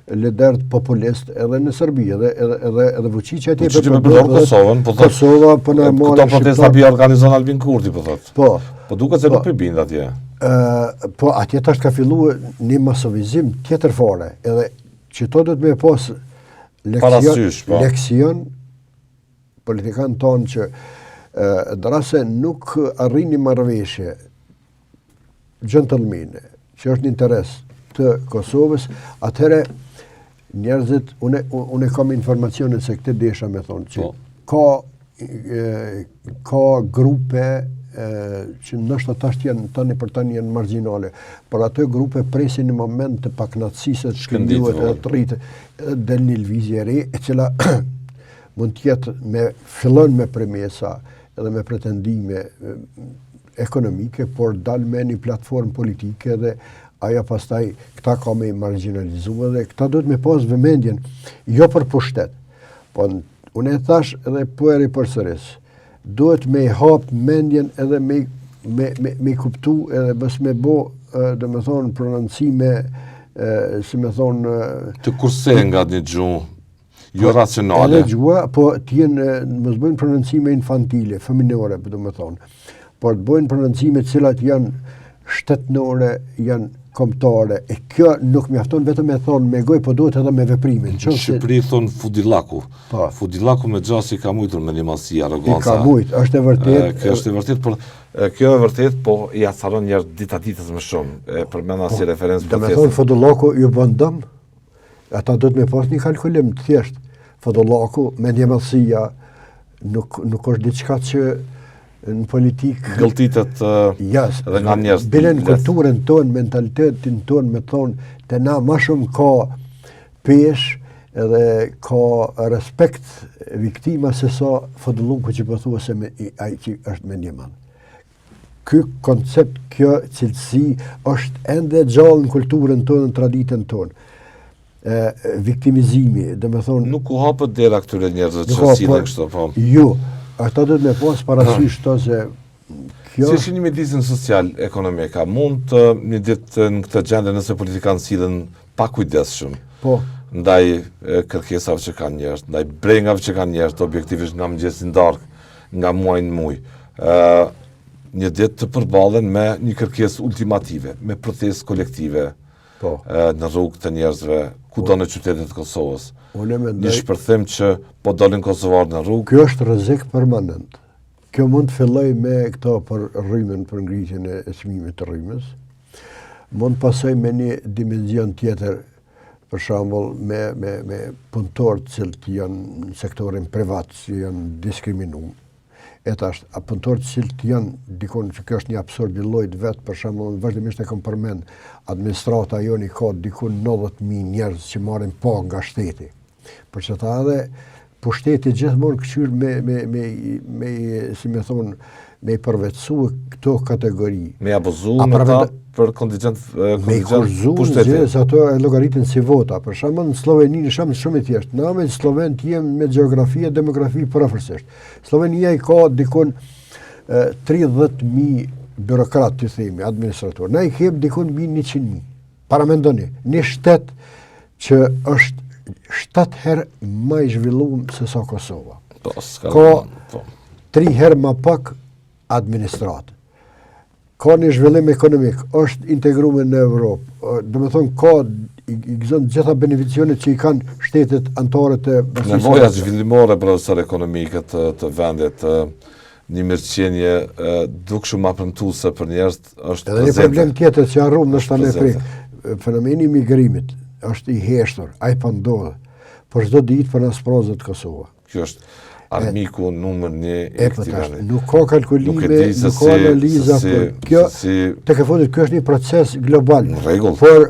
liderët populist edhe në Serbi, edhe Vučić atje përdor Kosovën, Kosova po na morë. Këto protesta bi organizon Albin Kurti, po thotë. Po duket se nuk i bind atje. Po atje tash ka filluar një masovizim tjetër fare, edhe që to do të me pas leksion politikanë tonë që drase nuk arrin një marrëveshje gentlemane, që është në interes të Kosovës, atëherë njerëzit, unë kam informacione se këtë desha me thonë, që ka grupe që nështë tash tani për tani janë marginale, por ato grupe presin në moment të pakënaqësisë të shkëndimet e të rritë dhe një lëvizje re, e cila mund tjetë fillon me premesa edhe me pretendime ekonomike, por dal me një platformë politike dhe aja pastaj këta ka me marginalizua dhe këta duhet me pas vëmendjen, jo për pushtet. Po unë e thash edhe po e ripërsëris, duhet me hap mendjen edhe me kuptu edhe bës me bo, dhe me thonë, prononcime, si me thonë... Të kurse nga një gjuhë, jo racionale. Edhe gjua, po t'jenë, mos bëjnë prononcime infantile, feminore, dhe me thonë, por të bëjnë prononcime cilat janë shtetnore, janë kombëtare, e kjo nuk mjafton vetëm me thonë me gojë, po duhet edhe me veprimin. Në Shqipëri thonë fudillaku. Fudillaku me gjasi ka mujtur me një masi arroganca. I ka mujt, është e vërtet. Kjo është e vërtet, por kjo e vërtet, po i acaron njerë ditës më shumë. E përmenda si referencë për me thonë fudillaku ju bën dëm, ata do të me pas një kalkulim të thjesht. Fudillaku me një mallësia nuk është diçka që në politikë... Gëlltitet dhe nga njerëz. Bilen kulturën tonë, mentalitetin tonë, me thonë, të na ma shumë ka pesh edhe ka respekt viktima se sa fëdëllunku që përthua se ai që është me një manë. Ky koncept, kjo cilësi është ende gjallë në kulturën tonë, në traditën tonë. Viktimizimi, dhe me thonë... Nuk u hapët dera këtyre njerëzve që sillen kështu, po. Jo, ata duhet me pas parasysh to se kjo... Si është një mjedisin social, ekonomika, mund të një ditë në këtë gjendje nëse politikanë sillen pa kujdesshëm. Po. Ndaj kërkesave që kanë njerëz, ndaj brengave që kanë njerëz, objektivisht nga mëngjesin darkë, nga muaj në muaj. Një ditë të përballen me një kërkesë ultimative, me protestë kolektive në rrugë të njerëzve, kudo në qytetet e Kosovës. Një shpërthim që po dolin kosovarë në rrugë. Kjo është rrezik permanent. Kjo mund të filloj me këto për rrymën, për ngritjen e çmimit të rrymës. Mund pasoj me një dimension tjetër, për shembull me punëtorët që janë në sektorin privat, që janë diskriminuar. E tash, punëtorët që janë dikon që kjo është një absurd i llojit vet, për shembull, vazhdimisht e kam përmend, administrata joni ka dikon 90.000 njerëz që marrin pagë nga shteti. Për që ta edhe pushteti gjithmonë këshyr me si me thonë, me i përvetësu këto kategori. Me abuzu në ta për kontingent me i kurzu në ato e llogaritin si vota. Për shembull, në Sloveni në shumë i thjeshtë. Na me Sloven jemi me gjeografi e demografi përafërsisht. Slovenia i ka dikon 30.000 birokrat, të themi, administrator. Na i kemi dikon mbi 100.000. Para mendoni, një shtet që është 7 herë më i zhvilluar se sa Kosova. Ka 3 herë më pak administratë. Ka një zhvillim ekonomik, është integruar në Evropë. Do të thonë ka i gëzon gjitha beneficionet që i kanë shtetet anëtare të bashkisë. Nevoja zhvillimore profesor ekonomike të vendit, një mirëqenie dukshëm apremtuese për njerëz është edhe një problem tjetër që harrum ndoshta me prej. Fenomeni i migrimit është i heshtur, ai po ndodh. Por çdo ditë për nasprozet Kosova. Kjo është armiku numër 1 e këtij vendi. Nuk ka kalkulime, nuk ka analiza për kjo. Tek e fundit ky është një proces global. Në rregull. Por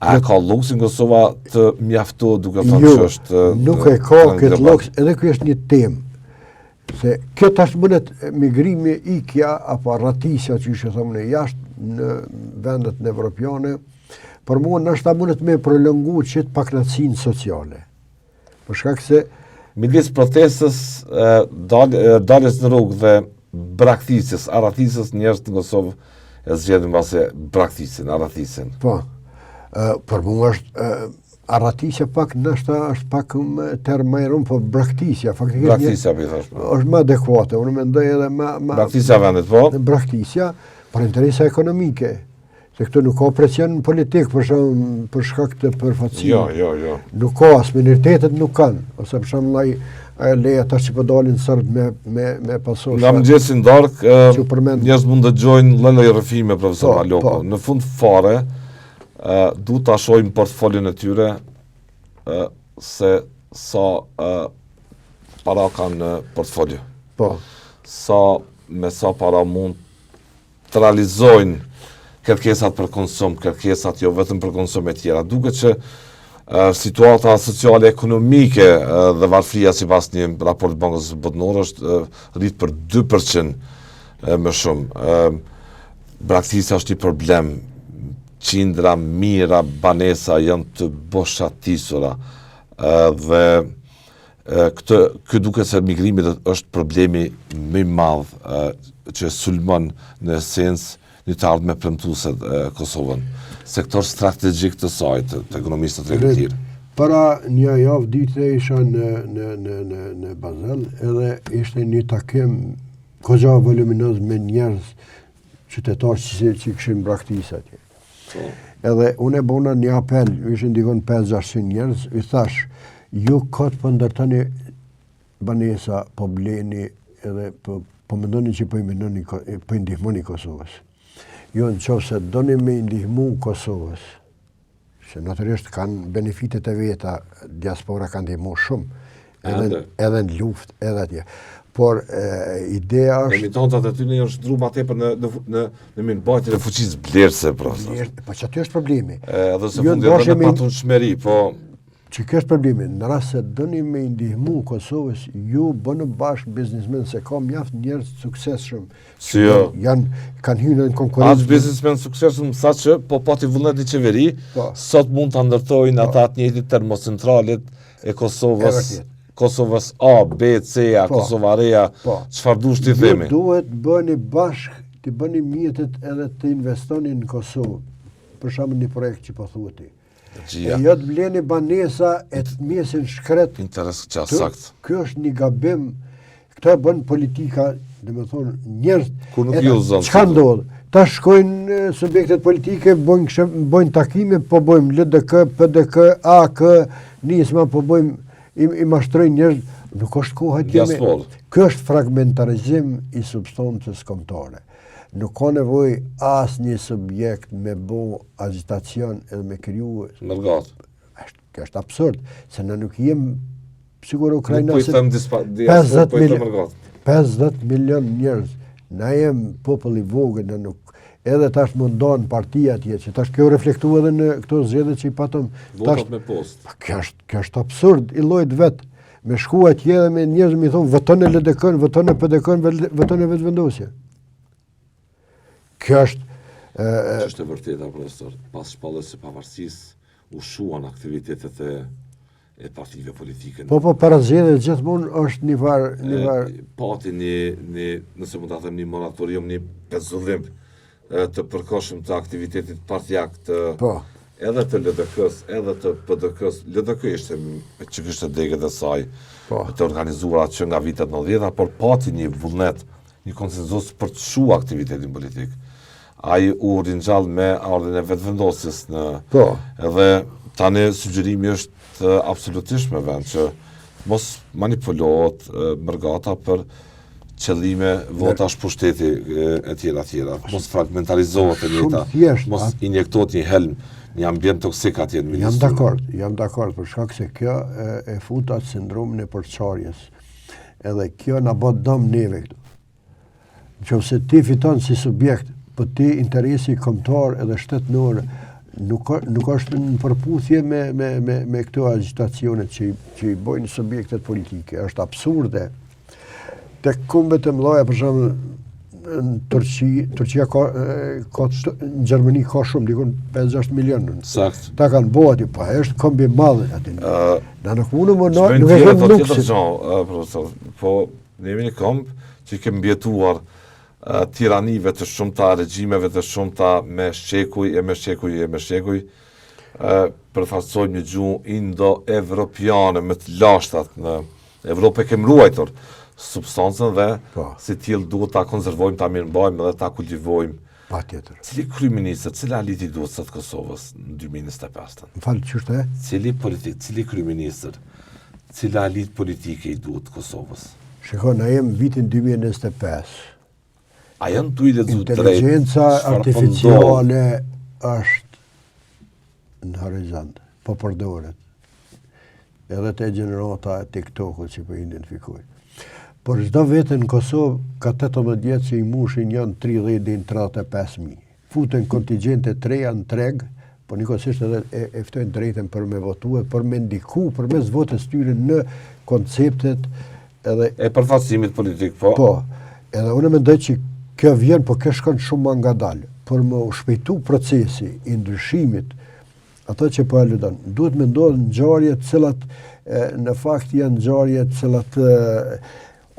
a ka luksin Kosova të mjaftuar duke thënë që është nuk e ka këtë luks, edhe ky është një temë. Se kjo tash mundet migrimi ikja apo rratisja që ishte thonë jashtë në vendet evropiane, por mua ndoshta mundet me prolongu çet paknacinë sociale. Për shkak se midis protestës, daljes në rrugë dhe braktisjes, arratisjes, njerëz në Kosovë e zgjedhin mbase braktisjen, arratisjen. Po. Për mua është arratisja pak ndoshta është pak term më i rënd, po braktisja faktikisht. Braktisja po thash. Është më adekuate, unë mendoj edhe më braktisja vendit, po. Braktisja për interesa ekonomike. Se këtu nuk ka presion politik për shkak të përfaqësimit. Jo. Nuk ka, as minoritetet nuk kanë. Ose për shembull ai leja tash që po dalin sërt me pasosh. Nga mëngjesin darkë, njerëz mund të dëgjojnë lloj rrëfime profesor Maloko. Në fund fare, duhet ta shohim portfolion e tyre se sa para kanë në portfolio. Po. Me sa para mund të realizojnë kërkesat për konsum, kërkesat jo vetëm për konsum e tjera. Duket që Situata sociale ekonomike dhe varfëria sipas një raport të Bankës Botërore është rrit për 2% më shumë. Braktisja është një problem, qindra, mijëra banesa janë të boshatisura dhe këtë duket se migrimi është problemi më i madh që sulmon në esencë një të ardhme premtuese Kosovën. Sektor strategjik të saj, të ekonomisë të tregëtirë. Para një javë ditë isha në Basel edhe ishte një takim goxha voluminoz me njerëz qytetarë që kishin braktisë atje. Edhe unë e bona një apel, ishin dikon 5-600 njerëz, i thash, ju këtë për ndërtani banesa, po bleni edhe po mendoni që po ndihmoni Kosovës. Jo, në qovë se doni me ndihmu Kosovës, që natyrisht kanë benefitet e veta, diaspora kanë ndihmu shumë, edhe në luft, edhe atje. Por ideja është... Militantat e ty në është dru ma tepër në mirëmbajtjen e fuqisë blerëse, profesor. Po që aty është problemi. Edhe se fundi edhe në patun shmeri, po... Që kjo është problemi, në rast se dëni me ndihmu Kosovës, ju bënë bashkë biznismen, se ka mjaft njerëz suksesshëm. Si jo. Kanë hyrë në konkurrencë. As biznismen suksesshëm sa që po pati vullnet një qeveri, sot mund të ndërtojnë ata të njëjtit termocentralet e Kosovës A, B, C, Kosova Reja, çfarë dush t'i themi. Ju duhet bëni bashkë, të bëni mjetet edhe të investoni në Kosovë. Për shembull një projekt që po thuhet ti. E jo të bleni banesa e të mjesin shkret. Interes qasakt. Kjo është një gabim. Këto e bënë politika, dhe me thonë, njerës. Kur nuk ju zonë. Qka ndodhë? Ta shkojnë subjektet politike, bojnë takime, po bojmë LDK, PDK, AK, nisma, po bojmë, i mashtrojnë njerës. Nuk është koha tjeme. Kjo është fragmentarizim i substancës kombëtare. Nuk ka nevoj as një subjekt me bo agitacion edhe me kryu... Mërgat. Kjo është absurd, se në nuk jem sigur Ukrajina... Nuk pojtëm 50 milion njerëz, na jem popull i vogël, në nuk... Edhe tash mundon partia tje, që tash kjo reflektu edhe në këto zgjedhje që i patëm... Votat me post. Kjo është absurd, i llojit vetë. Me shku atje dhe me njerëz mi thonë, voton e LDK-n, voton e PDK-n, voton e vetëvendosje. Kjo është... Që është e vërteta, profesor, pas shpallës së pavarësisë u shuan aktivitetet e partive politike. Po, para zgjedhjeve gjithmonë është një var... Pati nëse mund ta them një moratorium, një pezullim të përkohshëm të aktivitetit partijak edhe të LDK-s, edhe të PDK-s. LDK ishte që kishte degët e saj të organizuara që nga vitet 90, por pati një vullnet, një konsenzus për të shuar aktivitetin politik. Ai u ringjall me ardhin e vetëvendosjes edhe tani sugjerimi është absolutisht me vend që mos manipulohet mërgata për qëllime votash pushteti e tjera. Mos fragmentarizohet e njëta, mos injektohet një helm, një ambient toksik atje në ministri. Jam dakord, për shkak se kjo e fut atë sindromin e përçarjes. Edhe kjo na bë dëm neve këtu. Nëse ti fiton si subjekt, po ti interesi kombëtar edhe shtetënor nuk është në përputhje me këto agitacionet që i bojnë subjektet politike. Është absurde. Tek kombet e mëdha, për shembull, në Turqia ka në Gjermani ka shumë, dikon 5-6 milion. Sakt. Ta kanë bëu aty, po është kombi i madh aty. Na nuk mundem nuk e kemi luksin. Profesor, po ne jemi një komb që kemi mbjetuar tiranive të shumta, regjimeve të shumta me shekuj, përfaqësojmë një gjuhë indo-evropiane me të lashtat në Evropë kemi ruajtur substancën dhe si tillë duhet ta konservojmë, ta mirëmbajmë dhe ta kultivojmë. Patjetër. Cili kryeministër, cila eliti duhet sot Kosovës në 2025? M'fal, ç'është? Cili kryeministër, cila elitë politike i duhet Kosovës? Shikoj, na jem vitin 2025. A janë tu i lezu drejt? Inteligenca artificiale është në horizont, po përdoret. Edhe te gjenerata TikTok-ut që po identifikoj. Por çdo vete në Kosovë ka 18 vjet që i mushin janë 30 deri në 35.000. Futen kontingjente të reja në treg po njëkohësisht edhe e ftojnë drejtën për me votu, për me ndiku përmes votës tyre në konceptet edhe e përfaqësimit politik, po. Po, edhe unë mendoj që kjo vjen, po kjo shkon shumë më ngadalë. Për më shpejtu procesi i ndryshimit, ato që po aludon, duhet me ndodhë ngjarje të cilat në fakt janë ngjarje të cilat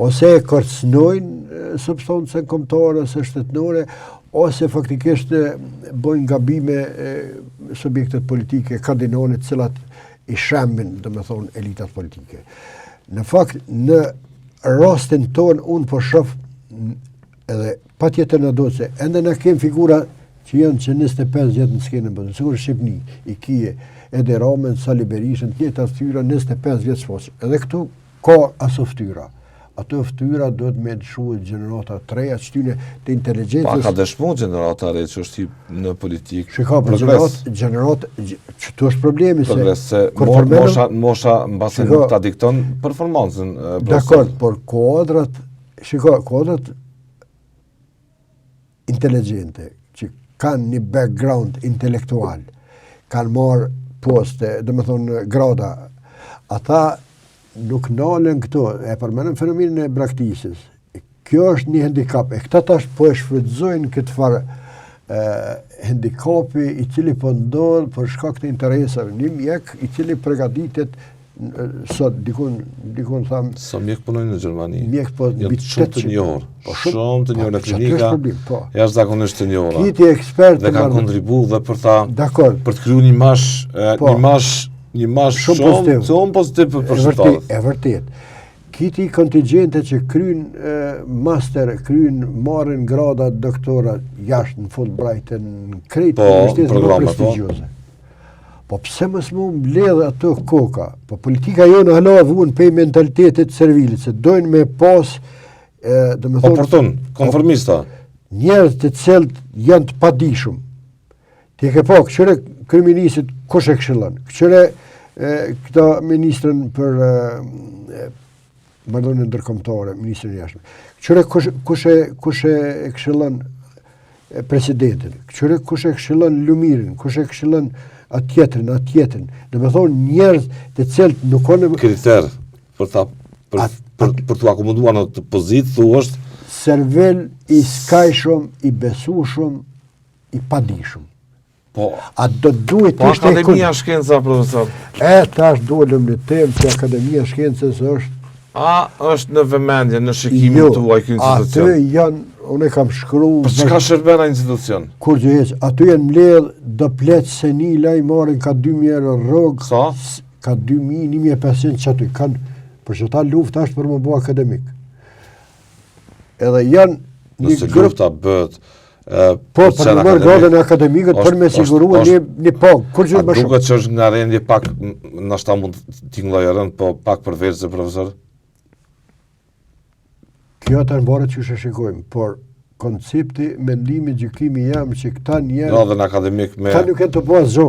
ose e kërcënojnë substancën kombëtare ose shtetërore, ose faktikisht bojnë gabime subjektet politike kardinale të cilat i shembin, domethënë, elitat politike. Në fakt, në rastin tonë, unë po shoh edhe pa tjetër në do se, ende në kemë figura që janë që 25 vjetë në skenën bëndë, sigur Shqipni, i Kije, Edi Ramen, Sali Berishën, të njëjta ftyra 25 vjetë shposë. Edhe këtu ka aso ftyra. Ato ftyra duhet me dëshuet gjenerata të reja, që tyne të inteligencës... Pa ka dëshmu gjenerata re që është në politikë. Shika, për gjenerat, që të është problemi se... Progres, se mosha mbasën ta dikton performancën. Dakor, por kuadrat, shika, kuadrat inteligente, që kanë një background intelektual, kanë marë poste, dhe me thonë grada, ata nuk nalen këto, e përmenëm fenomenin e braktisës. Kjo është një handicap, e këta tash po e shfrytëzojnë këtë farë handikapi i cili po ndodh për shkak të interesave. Një mjek i cili përgatitet sot dikun tham sa mjek punojnë në Gjermani. Mjek po janë shumë të njohur. Shumë të njohur në klinika. Jashtëzakonisht të njohura. Kiti ekspert dhe kanë kontribuar dhe për ta për të krijuar një mash shumë pozitiv për shqiptarët. E vërtet. Kiti kontingjente që kryen master, marrin grada doktora jashtë në Fulbright, në krejt universitetet më prestigjioze. Po pse mos më mbledh ato koka? Po politika jonë hala vuan pe mentalitetit servilit, se dojnë me pas domethënë oportun, konformista. Njerëz të cilët janë të padijshëm. Ti ke pa këtyre kryeministit kush e këshillon? Këtyre këta ministrën për marrëdhënie ndërkombëtare, ministrin e jashtëm. Këtyre kush e këshillon presidentin? Këtyre kush e këshillon Lumirin? Kush e këshillon atjetrin. Dhe me thonë njerëz të cilët nuk kanë kriter për të akomoduar në të pozitë, thu është servel i skajshëm, i besueshëm, i padijshëm. Po, a do duhet të ishte Akademia Shkenca, profesor? Tash dolëm në temë që Akademia Shkencës është është në vëmendje, në shikimin tuaj kjo institucion? Aty janë, unë kam shkruar... Për çka shërben ai institucion? Kur gjë heq, aty janë mbledh do pleq senila i marrin ka 2000 euro rrogë. Sa? Ka 2000, 1500 që aty kanë, për që ta luft është për më bo akademik. Edhe janë nëse lufta bëhet po, për në mërë gradën e akademikët, për me sigurua një pagë. Kur gjë më shumë? Duket që është nga rendje pak, nashta mund t'i ngllojërën, po pak për veçse, profesor? Kjo të nërë që shikojmë, por koncepti, mendimi, gjykimi jam që këta njerë... Gradën akademik me... Këta nuk e të po zo.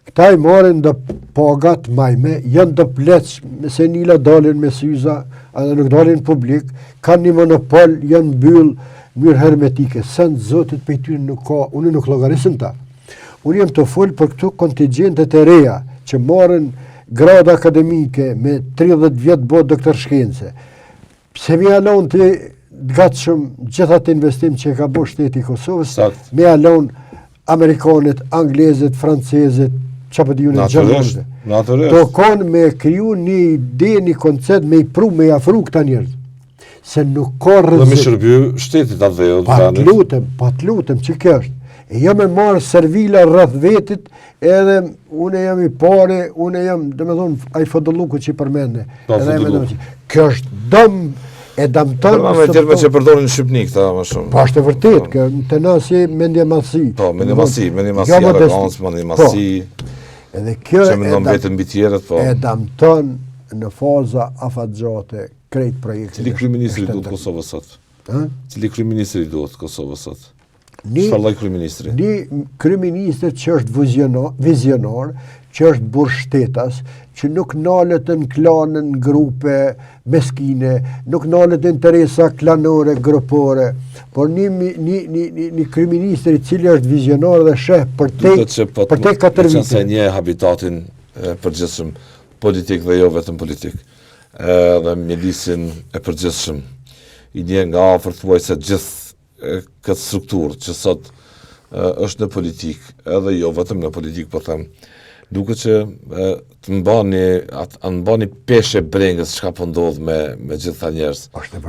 Këta i marrin dhe pagat majme, janë dhe pleq, se nila dalin me syza, edhe nuk dalin publik, kanë një monopol, janë mbyll, mjërë hermetike. Sënë zotit për ty nuk ka, unë nuk logarisën ta. Unë jem të folë për këtu kontingentet e reja, që marrin grada akademike me 30 vjetë bo doktor shkence. Pse mi alon të gatshëm gjithat investim që ka bo shteti i Kosovës, mi alon Amerikanët, Anglezët, Francezët, që për dhjune Gjermanët. Do konë me kriju një ide, një koncept, me i pru, me i afru këta njerëz. Se nuk ka rëzit. Dhe me shërby shtetit atë dhe pat lutem, që kjo është. E jam e marë servila rrëth vetit, edhe une jam i pare, une jam, dhe me thonë, a i fëdëlluku që i përmende. Kjo është dëm e dëmëton... Përma me tjerme që përdorin në Shqipni këta më shumë. Pa është e vërtet, të nasi mendje masi. Po, mendje masi, arrogancë, mendje masi, që me nëmë vetën mbi tjerët, po. E dëmëton në faza afatgjate krejt projekte. Cili kryeministri duhet Kosovës sot? Cili kryeministri duhet Kosovës sot? Çfarë lloj kryeministri? Një kryeministër që është vizionar, që është burrshtetas, që nuk nalet në klanën, në grupe meskine, nuk nalet në interesa klanore, grupore, por një kryeministër i cili është vizionar dhe sheh për te 4 vite. Se një habitatin përgjithshëm politik dhe jo vetëm politik, dhe mjedisin e përgjithshëm, i një nga afër thuajse gjithë këtë strukturë që sot është në politik, edhe jo vetëm në politik, po them, duke që të mbani peshe brengës çka po ndodh me gjitha njerëz. Është e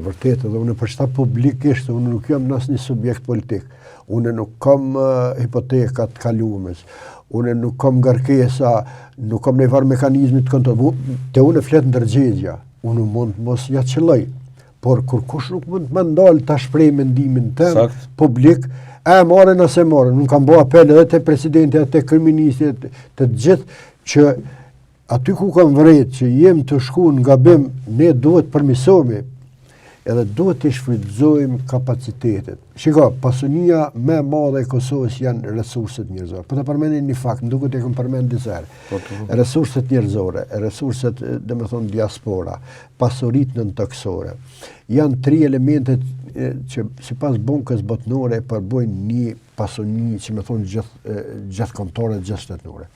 vërtetë, edhe unë përshta publikisht, unë nuk jam në asnjë subjekt politik. Unë nuk kam hipoteka të kaluamës. Unë nuk kam ngarkesa, nuk kam ndonjëfar mekanizmi të kontrollit. Te unë flet ndërgjegja. Unë mund mos ja qelloj. Por kur kush nuk mund të më ndalë ta shpreh mendimin tim publik, marrë nëse marrë. Nuk kam bërë apel edhe te presidenti, te kryeministri, të gjithë që aty ku kam vërejt që jem të shku në gabim, ne duhet përmirësohemi edhe duhet të shfrytëzojmë kapacitetet. Shiko, pasunia më e madhe e Kosovës janë resurset njerëzore. Po ta përmendin një fakt, më duket e kam përmend disa herë. Resurset njerëzore, resurset, domethënë diaspora, pasuritë nëntoksore. Janë 3 elementet që sipas bankës botërore përbojnë një pasuni që më thonë gjithkombëtare, gjithshtetërore.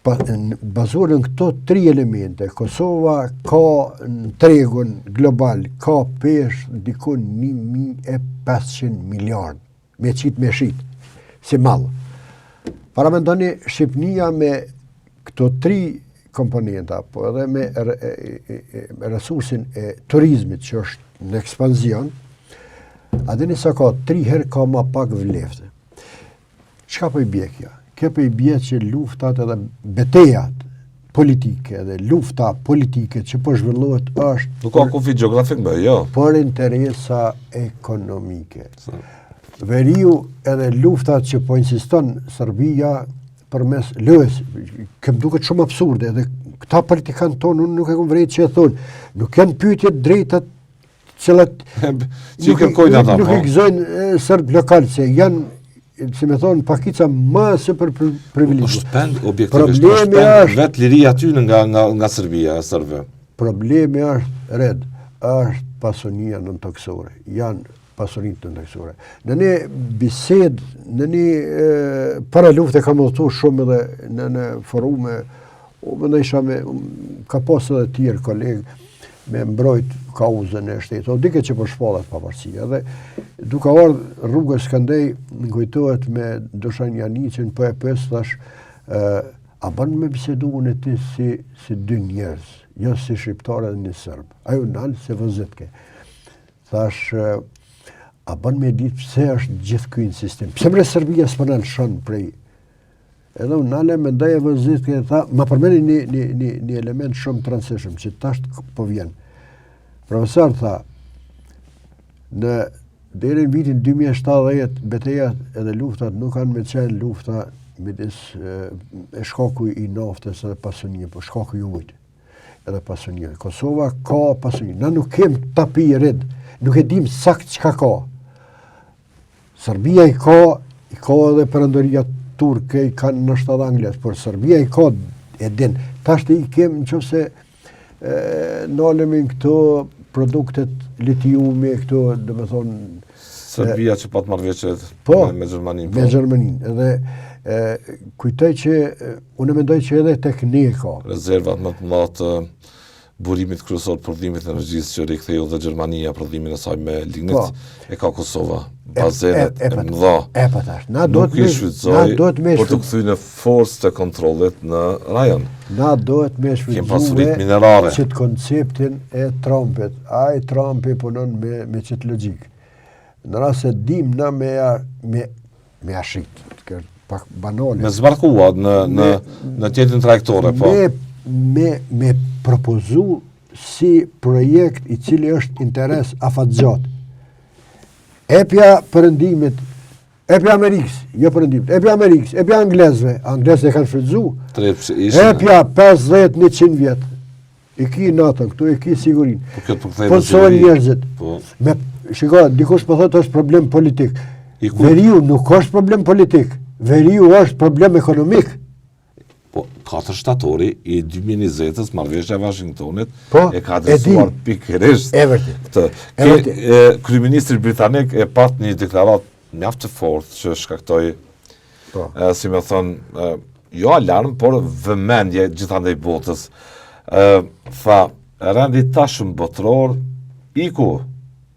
Bazuar në këto 3 elemente, Kosova ka në tregun global, ka peshë dikun 1.500 miliard, me shit, si mall. Paramendoni Shqipnia me këto 3 komponenta, po edhe me resursin e turizmit që është në ekspanzion, adini sa ka 3 herë ka ma pak vlefte. Çka po i bie kjo? Kjo po i bie që luftat edhe betejat politike dhe lufta politike që po zhvillohet është nuk ka kufi gjeografik më, jo. Për interesa ekonomike. Veriu edhe luftat që po insiston Serbia përmes lojës, kem duket shumë absurde, edhe këta politikanë tonë, unë nuk e kam vërejt që e thonë, nuk janë pyetje drejtat cilat nuk i gëzojnë serbë lokalë, se janë, si me thonë, pakica më super privilegjuar. Është pend objektivisht, është pend vetë liria aty nga Serbia, serbëve. Problemi është pasunia nëntoksore. Janë pasurinë nëntoksore. Në një bised, në një para lufte kam udhëtuar shumë edhe në forume, më isha ka pas edhe tjerë kolegë me mbrojt kauzën e shtetit, o dike që për shpallat pavarësia. Dhe duke ardhur rrugës Skëndej, më kujtohet me Dušan Janićin, po e pës, thash, a bën me bisedu unë e ti si 2 njerëz, jo si shqiptar edhe një serb. Ajo nalë se vëzitke. Thash, a bën me ditë pse është gjithë ky insistim. Pse mre Serbia s'po na lëshon prej. Edhe unë nale me ndaj e vëzitke, tha, ma përmeni një element shumë të rëndësishëm, që tash po vjen. Profesor tha, deri në vitin 2070, betejat edhe luftat nuk kanë me qenë lufta midis shkaku i naftës edhe pasunie, po shkaku i ujit edhe pasunie. Kosova ka pasunie. Na nuk kem tapi i rid, nuk e dim sakt çka ka. Serbia i ka edhe perandoria turke, i kanë në shtadë Angles, por Serbia i ka e din. Tash i kem nëse nalemi në këto produktet litiumi, këto, do me thonë... Serbia që pat marrëveshje me Gjermaninë. Me Gjermaninë. Edhe kujtoj që, unë mendoj që edhe tek ne ka. Rezervat më të mëdha të burimit kryesor prodhimit të energjisë që riktheu dhe Gjermania prodhimin e saj me lignit, e ka Kosova. Bazenet e mëdha. Po tash, nuk i shfrytëzoi për të kthyer në forcë të kontrollit në rajon. Na duhet me shfrytëzuar që konceptin e Trumpit. Ai Trumpi punon me çet logjik. Në rast se dim na me ashit, pak banale. Me zbarkua në tjetrin trajektore, po. Me propozu si projekt i cili është interes afatgjat. Epja përëndimit, epja Amerikës, jo përëndimit, epja Amerikës, epja Anglesve e kanë shfrytëzu. Epja 50-100 vjetë. I ki natën, këtu i ki sigurin. Po nësojnë njerëzit. Shiko, dikush po thotë është problem politik. Veriu nuk është problem politik, veriu është problem ekonomik. Po, 4 shtatori i 2020-ës marrëveshja e Washingtonit e ka e adresuar pikërisht këtë. Kryeministri britanik e pat një deklarat mjaft të fortë që shkaktoi, si më thonë, jo alarm, por vëmendje gjithandej botës. Tha, rendi tashëm botror, iku,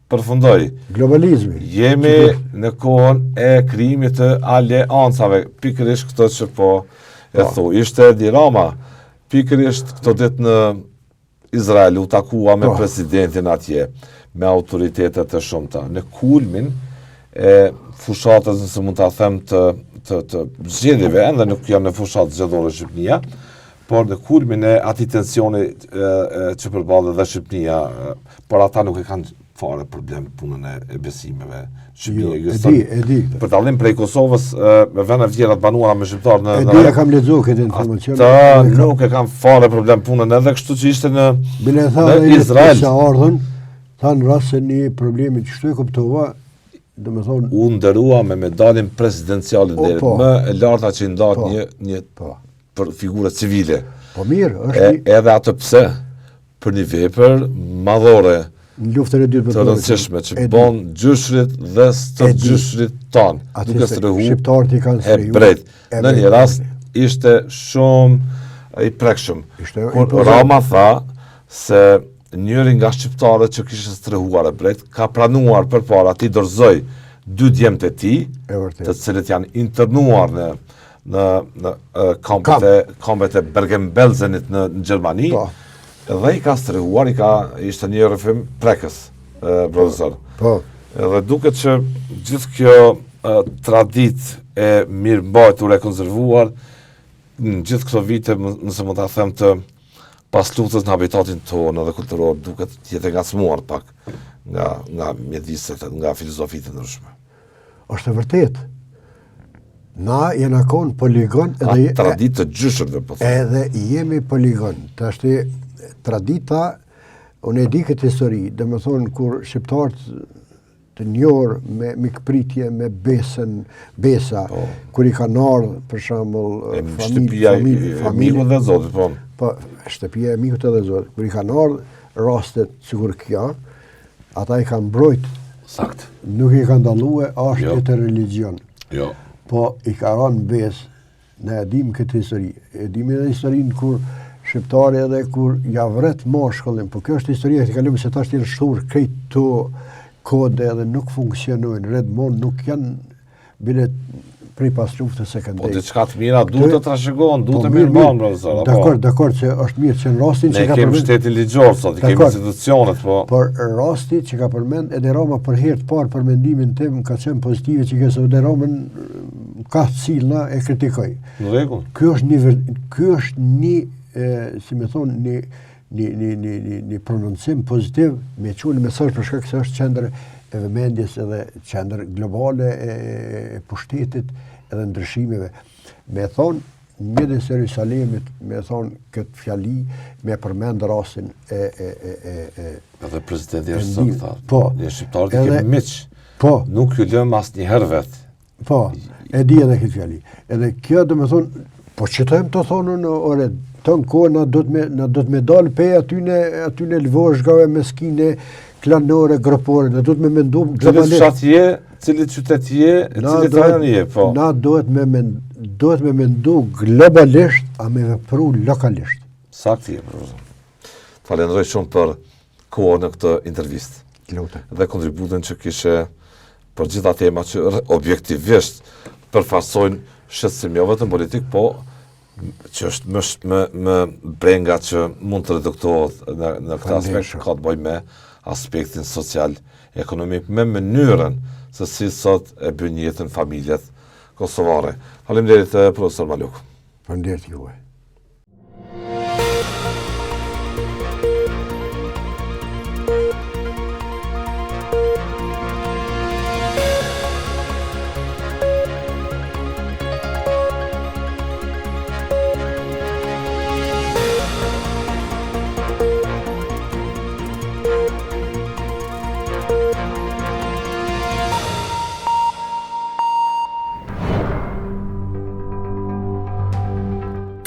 përfundoi. Globalizmi. Jemi në kohën e krijimit të aleancave, pikërisht këtë që po e thu. Ishte dirama, pikërisht këto ditë në Izrael u takua me presidentin atje, me autoritetet të shumta. Në kulmin e fushatës, nëse mund ta them, të zgjedhjeve, ende nuk janë në fushatë zgjedhore Shqipnia, por në kulmin e atij tensioni që përballet dhe Shqipnia, por ata nuk e kanë fare problem punën e besimeve. E di. Për dallim prej Kosovës, me vende të tjera të banuara me shqiptar në e kam lexuar këtë informacion. Ata nuk e kanë fare problem punën, edhe kështu që ishte në Izrael. Sa ardhën, thanë rast se një problemi që shtu e kuptova, domethënë u ndërua me medaljen presidenciale deri më e larta që i ndat një për figure civile. Po mirë, është edhe atë pse për një vepër madhore në luftën e dytë të rëndësishme që bën gjyshrit dhe së gjyshrit tanë, duke strehu e brejt. Në një rast ishte shumë i prekshëm. Kur Rama tha se njëri nga shqiptarët që kishte strehuar e brejt ka pranuar përpara ti dorëzoi 2 djemtë e tij, të cilët janë internuar në kampet e Bergen-Belsenit në Gjermani. Dhe i ka strehuar, ishte një rrëfim prekës, profesor. Dhe duket që gjithë kjo tradit e mirëmbajtur e konservuar, në gjithë këto vite, nëse më ta them të pas luftës në habitatin tonë dhe kulturor, duket jetë ngacmuar pak nga mjediset, nga filozofitë të ndryshme. Është vërtet. Na jena konë poligon tradit të gjyshërve, po thënë. Edhe jemi poligon. Tashti tradita, unë e di këtë histori, dhe me thonë kur shqiptarët të njërë me mikpritje, me besa, kur i kanë ardhë, për shembull, shtëpia e mikut dhe Zotit, po. Po, shtëpia e mikut dhe Zotit, kur i kanë ardhë rastet sikur kjo, ata i kanë mbrojt. Sakt. Nuk i kanë dalluar ashtë të religion. Jo. Po i ka rënë besë, ne e dim këtë histori. E dim edhe historinë kur shqiptari edhe kur ja vret mashkullin, po kjo është historia që kalojmë se tash janë shtur këto kode edhe nuk funksionojnë, redmon nuk janë bile prej pas luftës së këndej. Po diçka të mira duhet të trashëgohen, duhet të mirëmban, profesor. Dakor që është mirë që në rastin që ka përmend. Ne kemi shtetin ligjor sot, kemi institucionet, po. Por rasti që ka përmend edhe Roma për herë të parë për mendimin tim ka qenë pozitive që këso edhe Romën ka cilna e kritikoj. Në rregull. Ky është një si me thonë, një prononcim pozitiv me qunë mesazh për shkak se është qendër e vëmendjes edhe qendër globale e pushtetit edhe ndryshimeve. Me thonë, midis Jerusalemit, me thonë këtë fjali, me përmend rastin edhe presidenti është sa po, një shqiptarët i kemi miq. Po. Nuk ju lëm asnjëherë vet. Po, e di edhe këtë fjali. Edhe kjo do me thonë, po qëtojmë të thonë në ore, tonë kohë na do të me dalë pe atyne lvozhgave, meskine, klanore, grupore, na do të me mendu globalisht. Cilit fshat je, cilit qytet je, cilit rajon je, po. Na duhet me mendu globalisht, a me vepru lokalisht. Saktë je, profesor. Falenderoj shumë për kohën në këtë intervistë. Dhe kontributën që kishe për gjitha tema që objektivisht përfaqësojnë shqetësim jo vetëm politik, po që është më brenga që mund të reduktohet në këtë aspekt, ka të bëjë me aspektin social, ekonomik, me mënyrën se si sot e bën jetën familjet kosovare. Faleminderit, profesor Maluk. Faleminderit juve.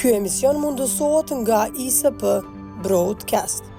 Ky emision mundësohet nga ISP Broadcast.